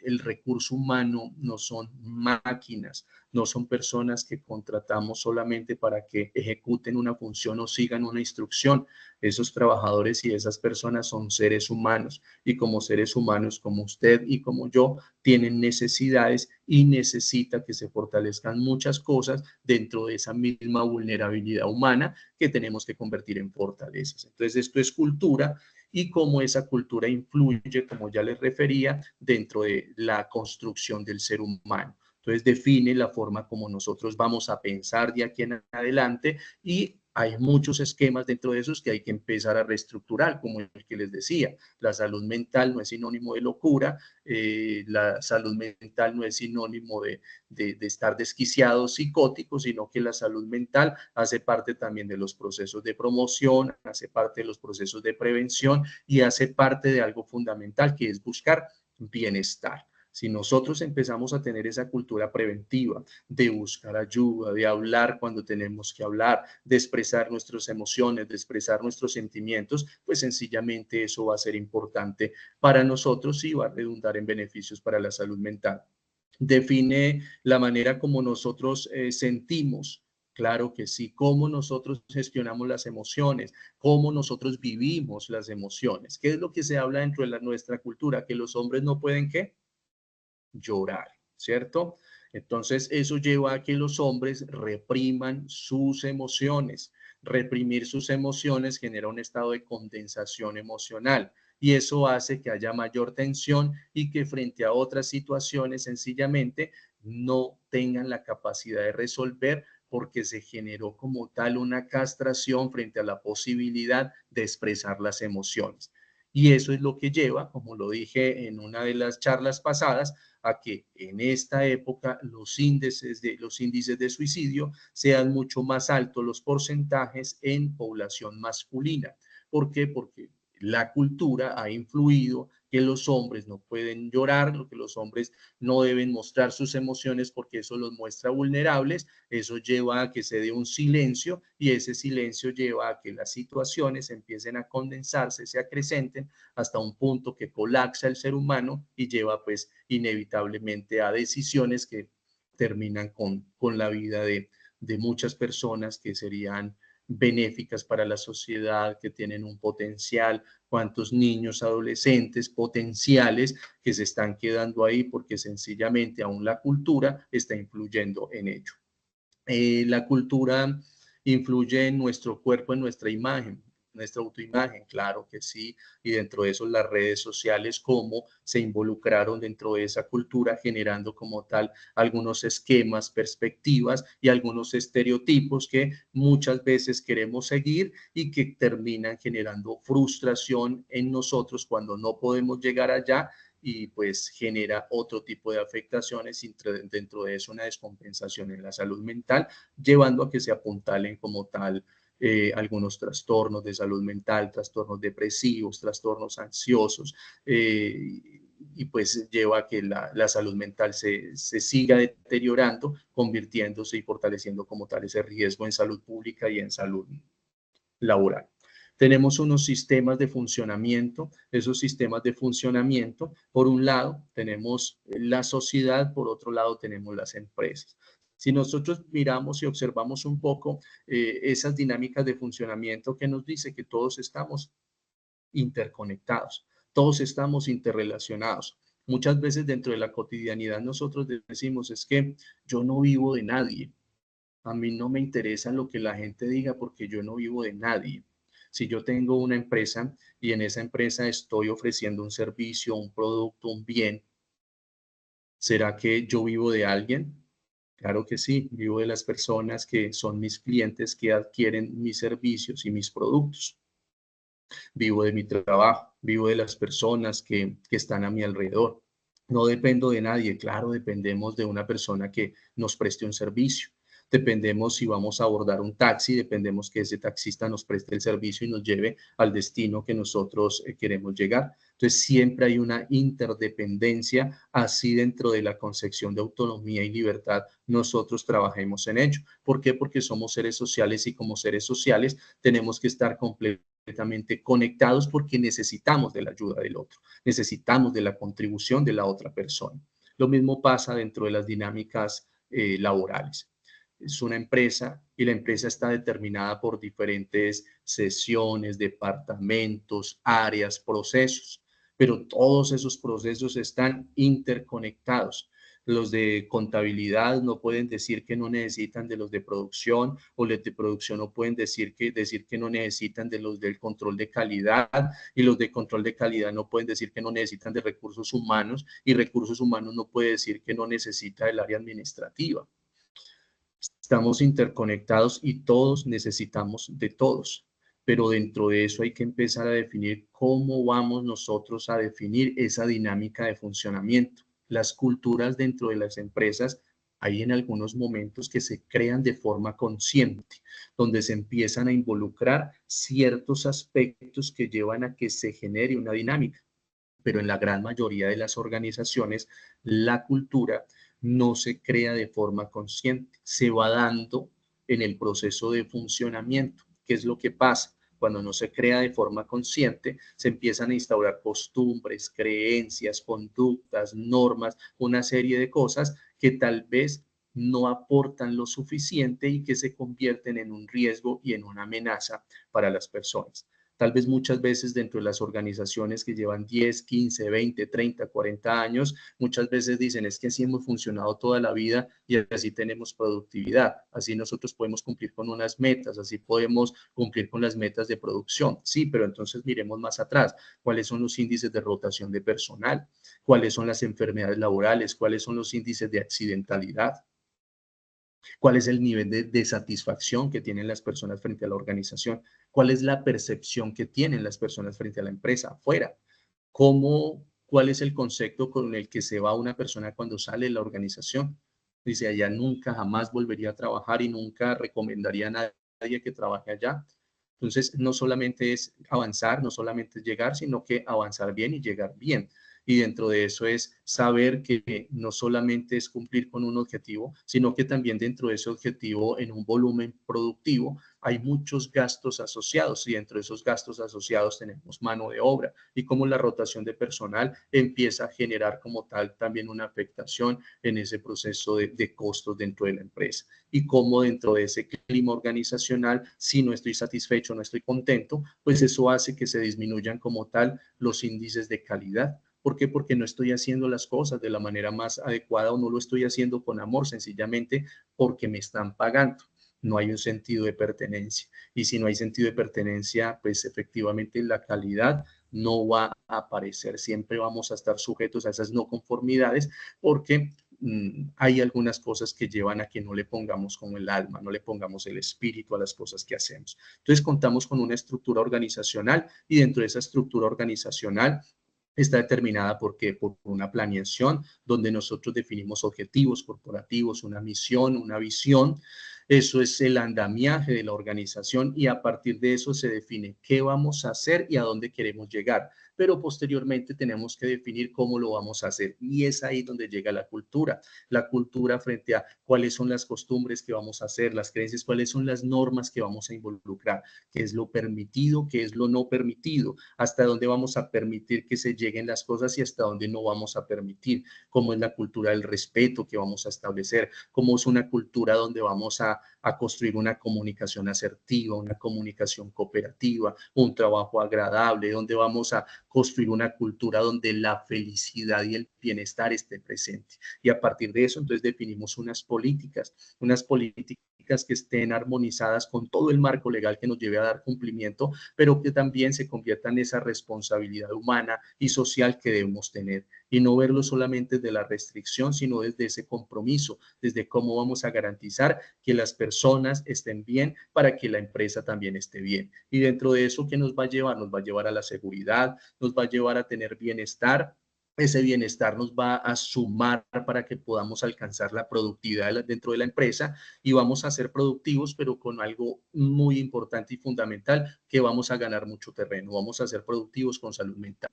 el recurso humano, no son máquinas, no son personas que contratamos solamente para que ejecuten una función o sigan una instrucción. Esos trabajadores y esas personas son seres humanos y como seres humanos, como usted y como yo, tienen necesidades y necesita que se fortalezcan muchas cosas dentro de esa misma vulnerabilidad humana que tenemos que convertir en fortalezas. Entonces, esto es cultura y cómo esa cultura influye, como ya les refería, dentro de la construcción del ser humano. Entonces define la forma como nosotros vamos a pensar de aquí en adelante y hay muchos esquemas dentro de esos que hay que empezar a reestructurar, como el que les decía. La salud mental no es sinónimo de locura, la salud mental no es sinónimo de estar desquiciados, psicóticos, sino que la salud mental hace parte también de los procesos de promoción, hace parte de los procesos de prevención y hace parte de algo fundamental que es buscar bienestar. Si nosotros empezamos a tener esa cultura preventiva de buscar ayuda, de hablar cuando tenemos que hablar, de expresar nuestras emociones, de expresar nuestros sentimientos, pues sencillamente eso va a ser importante para nosotros y va a redundar en beneficios para la salud mental. Define la manera como nosotros sentimos. Claro que sí, cómo nosotros gestionamos las emociones, cómo nosotros vivimos las emociones. ¿Qué es lo que se habla dentro de nuestra cultura? Que los hombres no pueden, ¿qué? Llorar, ¿cierto? Entonces, eso lleva a que los hombres repriman sus emociones. Reprimir sus emociones genera un estado de condensación emocional y eso hace que haya mayor tensión y que frente a otras situaciones sencillamente no tengan la capacidad de resolver porque se generó como tal una castración frente a la posibilidad de expresar las emociones. Y eso es lo que lleva, como lo dije en una de las charlas pasadas, a que en esta época los índices de suicidio sean mucho más altos los porcentajes en población masculina. ¿Por qué? Porque la cultura ha influido que los hombres no pueden llorar, que los hombres no deben mostrar sus emociones porque eso los muestra vulnerables, eso lleva a que se dé un silencio y ese silencio lleva a que las situaciones empiecen a condensarse, se acrecenten hasta un punto que colapsa el ser humano y lleva pues inevitablemente a decisiones que terminan con la vida de muchas personas que serían benéficas para la sociedad, que tienen un potencial, cuántos niños, adolescentes potenciales que se están quedando ahí porque sencillamente aún la cultura está influyendo en ello. La cultura influye en nuestro cuerpo, en nuestra imagen, nuestra autoimagen, claro que sí, y dentro de eso las redes sociales, cómo se involucraron dentro de esa cultura, generando como tal algunos esquemas, perspectivas y algunos estereotipos que muchas veces queremos seguir y que terminan generando frustración en nosotros cuando no podemos llegar allá y pues genera otro tipo de afectaciones, dentro de eso una descompensación en la salud mental, llevando a que se apuntalen como tal algunos trastornos de salud mental, trastornos depresivos, trastornos ansiosos, y pues lleva a que la salud mental se siga deteriorando, convirtiéndose y fortaleciendo como tal ese riesgo en salud pública y en salud laboral. Tenemos unos sistemas de funcionamiento. Esos sistemas de funcionamiento, por un lado, tenemos la sociedad, por otro lado, tenemos las empresas. Si nosotros miramos y observamos un poco esas dinámicas de funcionamiento que nos dice que todos estamos interconectados, todos estamos interrelacionados. Muchas veces dentro de la cotidianidad nosotros decimos es que yo no vivo de nadie, a mí no me interesa lo que la gente diga porque yo no vivo de nadie. Si yo tengo una empresa y en esa empresa estoy ofreciendo un servicio, un producto, un bien, ¿será que yo vivo de alguien? Claro que sí, vivo de las personas que son mis clientes que adquieren mis servicios y mis productos. Vivo de mi trabajo, vivo de las personas que están a mi alrededor. No dependo de nadie, claro, dependemos de una persona que nos preste un servicio. dependemos si vamos a abordar un taxi, dependemos que ese taxista nos preste el servicio y nos lleve al destino que nosotros queremos llegar. Entonces, siempre hay una interdependencia, así dentro de la concepción de autonomía y libertad, nosotros trabajemos en ello. ¿Por qué? Porque somos seres sociales y como seres sociales tenemos que estar completamente conectados porque necesitamos de la ayuda del otro, necesitamos de la contribución de la otra persona. Lo mismo pasa dentro de las dinámicas laborales. Es una empresa y la empresa está determinada por diferentes sesiones, departamentos, áreas, procesos, pero todos esos procesos están interconectados. Los de contabilidad no pueden decir que no necesitan de los de producción, o los de producción no pueden decir que no necesitan de los del control de calidad, y los de control de calidad no pueden decir que no necesitan de recursos humanos, y recursos humanos no puede decir que no necesita del área administrativa. Estamos interconectados y todos necesitamos de todos, pero dentro de eso hay que empezar a definir cómo vamos nosotros a definir esa dinámica de funcionamiento. Las culturas dentro de las empresas, hay en algunos momentos que se crean de forma consciente, donde se empiezan a involucrar ciertos aspectos que llevan a que se genere una dinámica, pero en la gran mayoría de las organizaciones, la cultura no se crea de forma consciente, se va dando en el proceso de funcionamiento. ¿Qué es lo que pasa? Cuando no se crea de forma consciente, se empiezan a instaurar costumbres, creencias, conductas, normas, una serie de cosas que tal vez no aportan lo suficiente y que se convierten en un riesgo y en una amenaza para las personas. Tal vez muchas veces dentro de las organizaciones que llevan 10, 15, 20, 30, 40 años, muchas veces dicen, es que así hemos funcionado toda la vida y así tenemos productividad, así nosotros podemos cumplir con unas metas, así podemos cumplir con las metas de producción. Sí, pero entonces miremos más atrás, cuáles son los índices de rotación de personal, cuáles son las enfermedades laborales, cuáles son los índices de accidentalidad, cuál es el nivel de satisfacción que tienen las personas frente a la organización, cuál es la percepción que tienen las personas frente a la empresa afuera, cuál es el concepto con el que se va una persona cuando sale de la organización. Dice, allá nunca jamás volvería a trabajar y nunca recomendaría a nadie que trabaje allá. Entonces, no solamente es avanzar, no solamente es llegar, sino que avanzar bien y llegar bien. Y dentro de eso es saber que no solamente es cumplir con un objetivo, sino que también dentro de ese objetivo, en un volumen productivo, hay muchos gastos asociados y dentro de esos gastos asociados tenemos mano de obra y cómo la rotación de personal empieza a generar como tal también una afectación en ese proceso de costos dentro de la empresa y cómo dentro de ese clima organizacional, si no estoy satisfecho, no estoy contento, pues eso hace que se disminuyan como tal los índices de calidad. ¿Por qué? Porque no estoy haciendo las cosas de la manera más adecuada o no lo estoy haciendo con amor, sencillamente porque me están pagando. No hay un sentido de pertenencia. Y si no hay sentido de pertenencia, pues efectivamente la calidad no va a aparecer. Siempre vamos a estar sujetos a esas no conformidades porque hay algunas cosas que llevan a que no le pongamos como el alma, no le pongamos el espíritu a las cosas que hacemos. Entonces contamos con una estructura organizacional y dentro de esa estructura organizacional está determinada por una planeación donde nosotros definimos objetivos corporativos, una misión, una visión. Eso es el andamiaje de la organización y a partir de eso se define qué vamos a hacer y a dónde queremos llegar. Pero posteriormente tenemos que definir cómo lo vamos a hacer. Y es ahí donde llega la cultura frente a cuáles son las costumbres que vamos a hacer, las creencias, cuáles son las normas que vamos a involucrar, qué es lo permitido, qué es lo no permitido, hasta dónde vamos a permitir que se lleguen las cosas y hasta dónde no vamos a permitir, cómo es la cultura del respeto que vamos a establecer, cómo es una cultura donde vamos a construir una comunicación asertiva, una comunicación cooperativa, un trabajo agradable, donde vamos a construir una cultura donde la felicidad y el bienestar esté presente. Y a partir de eso, entonces definimos unas políticas que estén armonizadas con todo el marco legal que nos lleve a dar cumplimiento, pero que también se convierta en esa responsabilidad humana y social que debemos tener y no verlo solamente desde la restricción, sino desde ese compromiso, desde cómo vamos a garantizar que las personas estén bien para que la empresa también esté bien. Y dentro de eso, ¿qué nos va a llevar? Nos va a llevar a la seguridad, nos va a llevar a tener bienestar ese bienestar nos va a sumar para que podamos alcanzar la productividad dentro de la empresa y vamos a ser productivos, pero con algo muy importante y fundamental, que vamos a ganar mucho terreno. Vamos a ser productivos con salud mental.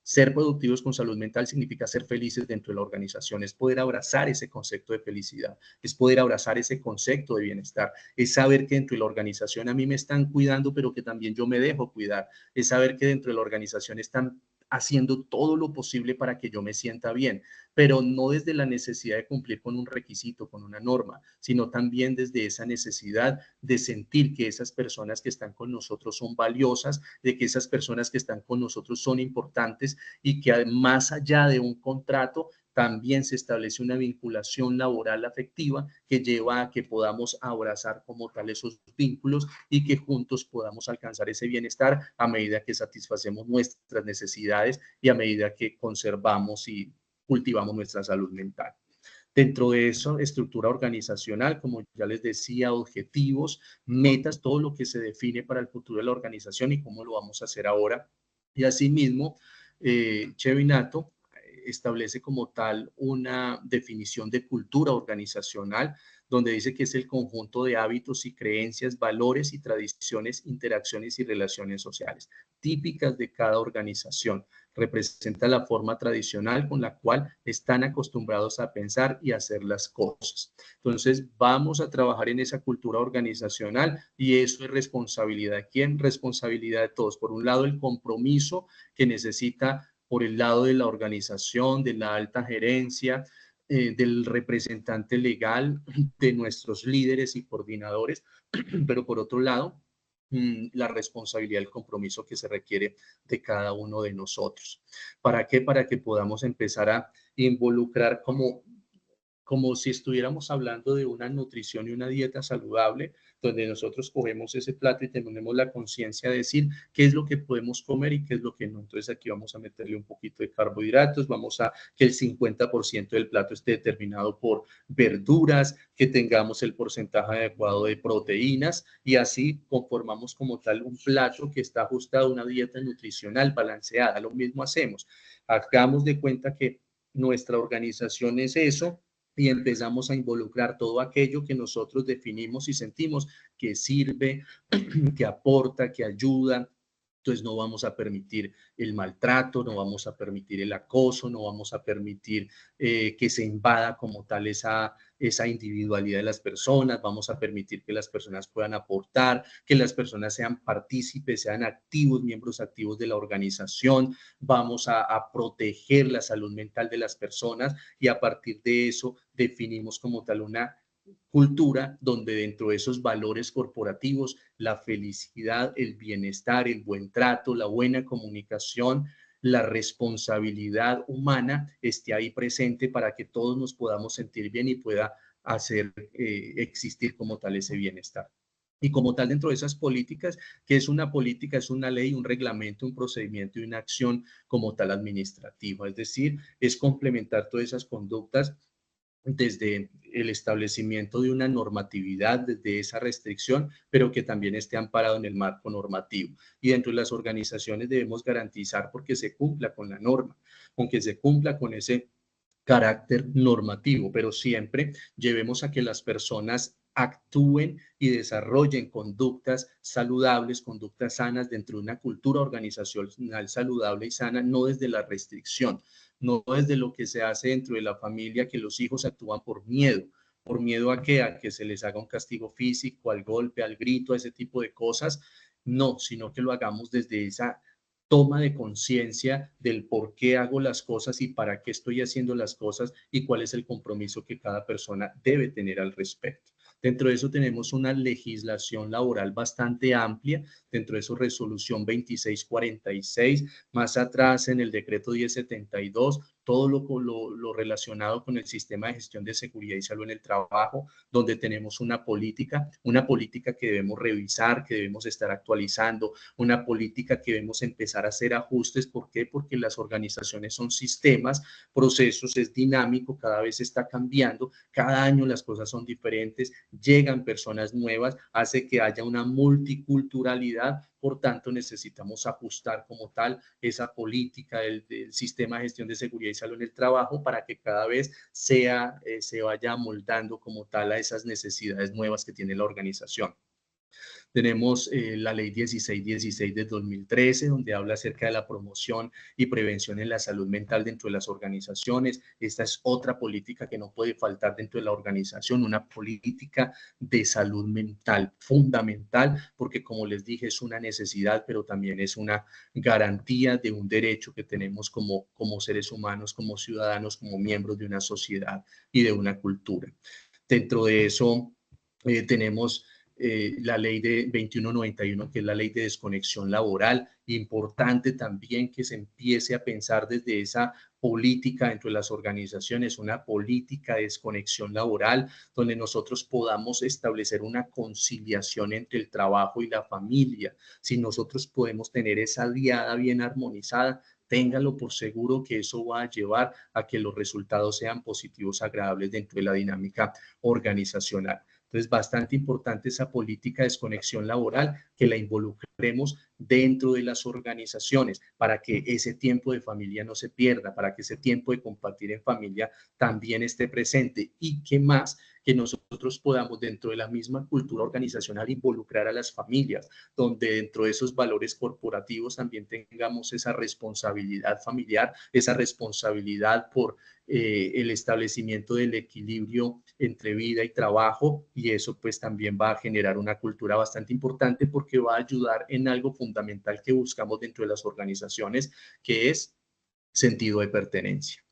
Ser productivos con salud mental significa ser felices dentro de la organización, es poder abrazar ese concepto de felicidad, es poder abrazar ese concepto de bienestar, es saber que dentro de la organización a mí me están cuidando, pero que también yo me dejo cuidar, es saber que dentro de la organización están haciendo todo lo posible para que yo me sienta bien, pero no desde la necesidad de cumplir con un requisito, con una norma, sino también desde esa necesidad de sentir que esas personas que están con nosotros son valiosas, de que esas personas que están con nosotros son importantes y que más allá de un contrato, también se establece una vinculación laboral afectiva que lleva a que podamos abrazar como tal esos vínculos y que juntos podamos alcanzar ese bienestar a medida que satisfacemos nuestras necesidades y a medida que conservamos y cultivamos nuestra salud mental. Dentro de eso, estructura organizacional, como ya les decía, objetivos, metas, todo lo que se define para el futuro de la organización y cómo lo vamos a hacer ahora. Y asimismo, Chevinato establece como tal una definición de cultura organizacional, donde dice que es el conjunto de hábitos y creencias, valores y tradiciones, interacciones y relaciones sociales típicas de cada organización. Representa la forma tradicional con la cual están acostumbrados a pensar y hacer las cosas. Entonces, vamos a trabajar en esa cultura organizacional y eso es responsabilidad de quién, responsabilidad de todos. Por un lado, el compromiso que necesita por el lado de la organización, de la alta gerencia, del representante legal, de nuestros líderes y coordinadores, pero por otro lado, la responsabilidad, el compromiso que se requiere de cada uno de nosotros. ¿Para qué? Para que podamos empezar a involucrar como si estuviéramos hablando de una nutrición y una dieta saludable, donde nosotros cogemos ese plato y tenemos la conciencia de decir qué es lo que podemos comer y qué es lo que no. Entonces aquí vamos a meterle un poquito de carbohidratos, vamos a que el 50% del plato esté determinado por verduras, que tengamos el porcentaje adecuado de proteínas y así conformamos como tal un plato que está ajustado a una dieta nutricional balanceada. Lo mismo hacemos. Hagamos de cuenta que nuestra organización es eso y empezamos a involucrar todo aquello que nosotros definimos y sentimos que sirve, que aporta, que ayuda. Entonces no vamos a permitir el maltrato, no vamos a permitir el acoso, no vamos a permitir que se invada como tal esa individualidad de las personas, vamos a permitir que las personas puedan aportar, que las personas sean partícipes, sean activos, miembros activos de la organización, vamos a proteger la salud mental de las personas y a partir de eso definimos como tal una cultura donde dentro de esos valores corporativos, la felicidad, el bienestar, el buen trato, la buena comunicación, la responsabilidad humana esté ahí presente para que todos nos podamos sentir bien y pueda hacer existir como tal ese bienestar. Y como tal, dentro de esas políticas, que es una política, es una ley, un reglamento, un procedimiento y una acción como tal administrativa. Es decir, es complementar todas esas conductas desde el establecimiento de una normatividad, desde esa restricción, pero que también esté amparado en el marco normativo. Y dentro de las organizaciones debemos garantizar porque se cumpla con la norma, aunque se cumpla con ese carácter normativo, pero siempre llevemos a que las personas actúen y desarrollen conductas saludables, conductas sanas dentro de una cultura organizacional saludable y sana, no desde la restricción, no desde lo que se hace dentro de la familia, que los hijos actúan por miedo a que se les haga un castigo físico, al golpe, al grito, a ese tipo de cosas, no, sino que lo hagamos desde esa toma de conciencia del por qué hago las cosas y para qué estoy haciendo las cosas y cuál es el compromiso que cada persona debe tener al respecto. Dentro de eso tenemos una legislación laboral bastante amplia, dentro de eso resolución 2646, más atrás en el decreto 1072, todo lo relacionado con el sistema de gestión de seguridad y salud en el trabajo, donde tenemos una política que debemos revisar, que debemos estar actualizando, una política que debemos empezar a hacer ajustes. ¿Por qué? Porque las organizaciones son sistemas, procesos, es dinámico, cada vez está cambiando, cada año las cosas son diferentes, llegan personas nuevas, hace que haya una multiculturalidad. Por tanto, necesitamos ajustar como tal esa política del sistema de gestión de seguridad y salud en el trabajo para que cada vez se vaya moldando como tal a esas necesidades nuevas que tiene la organización. Tenemos la ley 1616 de 2013, donde habla acerca de la promoción y prevención en la salud mental dentro de las organizaciones. Esta es otra política que no puede faltar dentro de la organización, una política de salud mental fundamental, porque como les dije, es una necesidad, pero también es una garantía de un derecho que tenemos como seres humanos, como ciudadanos, como miembros de una sociedad y de una cultura. Dentro de eso tenemos la ley de 2191, que es la ley de desconexión laboral. Importante también que se empiece a pensar desde esa política dentro de las organizaciones, una política de desconexión laboral, donde nosotros podamos establecer una conciliación entre el trabajo y la familia. Si nosotros podemos tener esa diada bien armonizada, téngalo por seguro que eso va a llevar a que los resultados sean positivos, agradables dentro de la dinámica organizacional. Entonces, bastante importante esa política de desconexión laboral, que la involucremos dentro de las organizaciones para que ese tiempo de familia no se pierda, para que ese tiempo de compartir en familia también esté presente. Y qué más que nosotros podamos dentro de la misma cultura organizacional involucrar a las familias, donde dentro de esos valores corporativos también tengamos esa responsabilidad familiar, esa responsabilidad por el establecimiento del equilibrio entre vida y trabajo, y eso pues también va a generar una cultura bastante importante porque va a ayudar en algo fundamental que buscamos dentro de las organizaciones, que es sentido de pertenencia.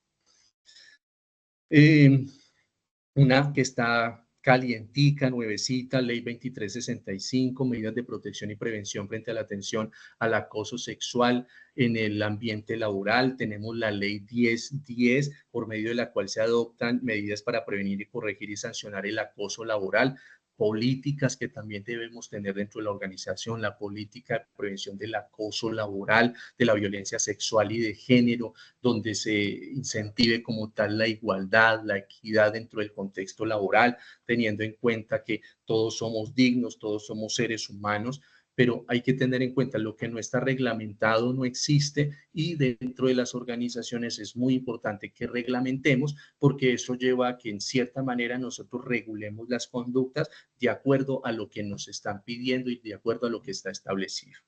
Una que está calientica, nuevecita, ley 2365, medidas de protección y prevención frente a la atención al acoso sexual en el ambiente laboral. Tenemos la ley 1010, por medio de la cual se adoptan medidas para prevenir y corregir y sancionar el acoso laboral. Políticas que también debemos tener dentro de la organización, la política de prevención del acoso laboral, de la violencia sexual y de género, donde se incentive como tal la igualdad, la equidad dentro del contexto laboral, teniendo en cuenta que todos somos dignos, todos somos seres humanos, pero hay que tener en cuenta lo que no está reglamentado no existe, y dentro de las organizaciones es muy importante que reglamentemos, porque eso lleva a que en cierta manera nosotros regulemos las conductas de acuerdo a lo que nos están pidiendo y de acuerdo a lo que está establecido.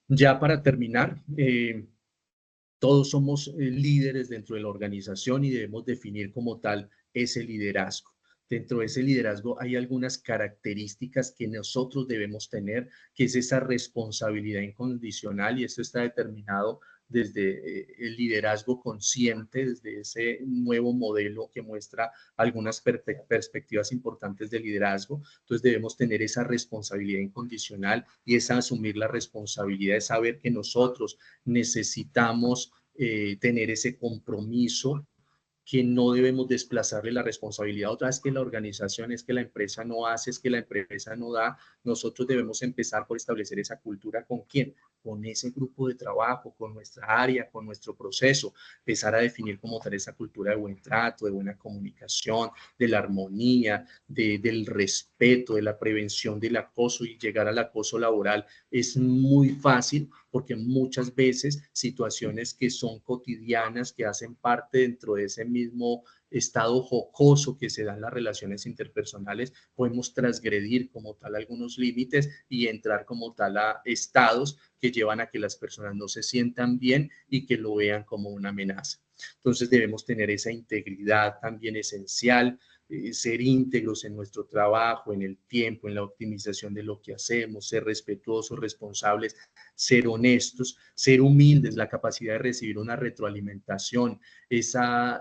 Ya para terminar, todos somos líderes dentro de la organización y debemos definir como tal ese liderazgo. Dentro de ese liderazgo hay algunas características que nosotros debemos tener, que es esa responsabilidad incondicional, y esto está determinado desde el liderazgo consciente, desde ese nuevo modelo que muestra algunas perspectivas importantes de liderazgo. Entonces debemos tener esa responsabilidad incondicional, y es asumir la responsabilidad de saber que nosotros necesitamos tener ese compromiso, que no debemos desplazarle la responsabilidad. Otra es que la organización, es que la empresa no hace, es que la empresa no da. Nosotros debemos empezar por establecer esa cultura. ¿Con quién? Con ese grupo de trabajo, con nuestra área, con nuestro proceso. Empezar a definir como tal esa cultura de buen trato, de buena comunicación, de la armonía, del respeto, de la prevención del acoso, y llegar al acoso laboral es muy fácil, porque muchas veces situaciones que son cotidianas, que hacen parte dentro de ese mismo estado jocoso que se dan las relaciones interpersonales, podemos transgredir como tal algunos límites y entrar como tal a estados que llevan a que las personas no se sientan bien y que lo vean como una amenaza. Entonces debemos tener esa integridad también esencial, ser íntegros en nuestro trabajo, en el tiempo, en la optimización de lo que hacemos, ser respetuosos, responsables, ser honestos, ser humildes, la capacidad de recibir una retroalimentación, esa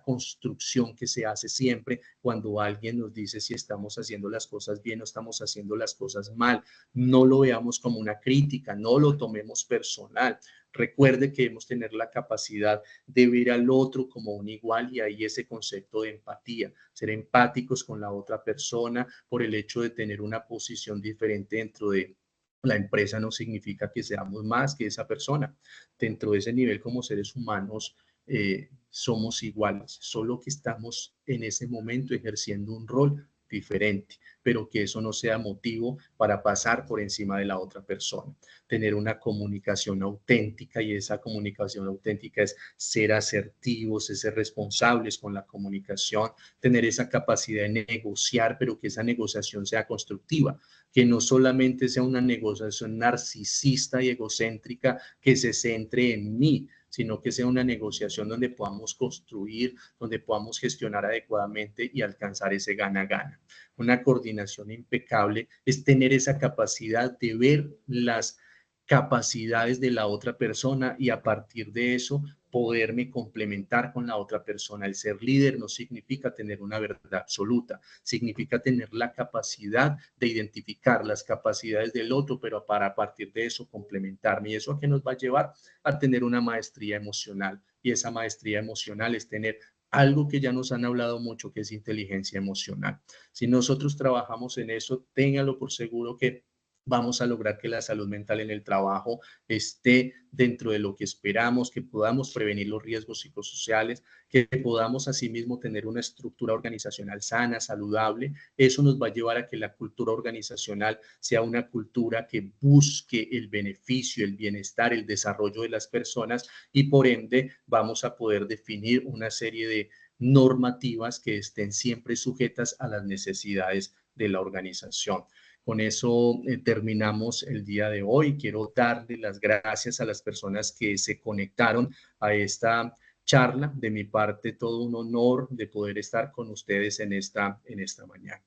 construcción que se hace siempre cuando alguien nos dice si estamos haciendo las cosas bien o estamos haciendo las cosas mal. No lo veamos como una crítica, no lo tomemos personal. Recuerde que debemos tener la capacidad de ver al otro como un igual, y ahí ese concepto de empatía, ser empáticos con la otra persona por el hecho de tener una posición diferente dentro de la empresa, no significa que seamos más que esa persona. Dentro de ese nivel como seres humanos somos iguales, solo que estamos en ese momento ejerciendo un rol diferente, pero que eso no sea motivo para pasar por encima de la otra persona. Tener una comunicación auténtica, y esa comunicación auténtica es ser asertivos, es ser responsables con la comunicación, tener esa capacidad de negociar, pero que esa negociación sea constructiva, que no solamente sea una negociación narcisista y egocéntrica que se centre en mí, sino que sea una negociación donde podamos construir, donde podamos gestionar adecuadamente y alcanzar ese gana-gana. Una coordinación impecable es tener esa capacidad de ver las capacidades de la otra persona y a partir de eso poderme complementar con la otra persona. El ser líder no significa tener una verdad absoluta, significa tener la capacidad de identificar las capacidades del otro, pero para a partir de eso complementarme. ¿Y eso a qué nos va a llevar? A tener una maestría emocional. Y esa maestría emocional es tener algo que ya nos han hablado mucho, que es inteligencia emocional. Si nosotros trabajamos en eso, téngalo por seguro que vamos a lograr que la salud mental en el trabajo esté dentro de lo que esperamos, que podamos prevenir los riesgos psicosociales, que podamos asimismo tener una estructura organizacional sana, saludable. Eso nos va a llevar a que la cultura organizacional sea una cultura que busque el beneficio, el bienestar, el desarrollo de las personas y por ende vamos a poder definir una serie de normativas que estén siempre sujetas a las necesidades de la organización. Con eso terminamos el día de hoy. Quiero darle las gracias a las personas que se conectaron a esta charla. De mi parte, todo un honor de poder estar con ustedes en esta mañana.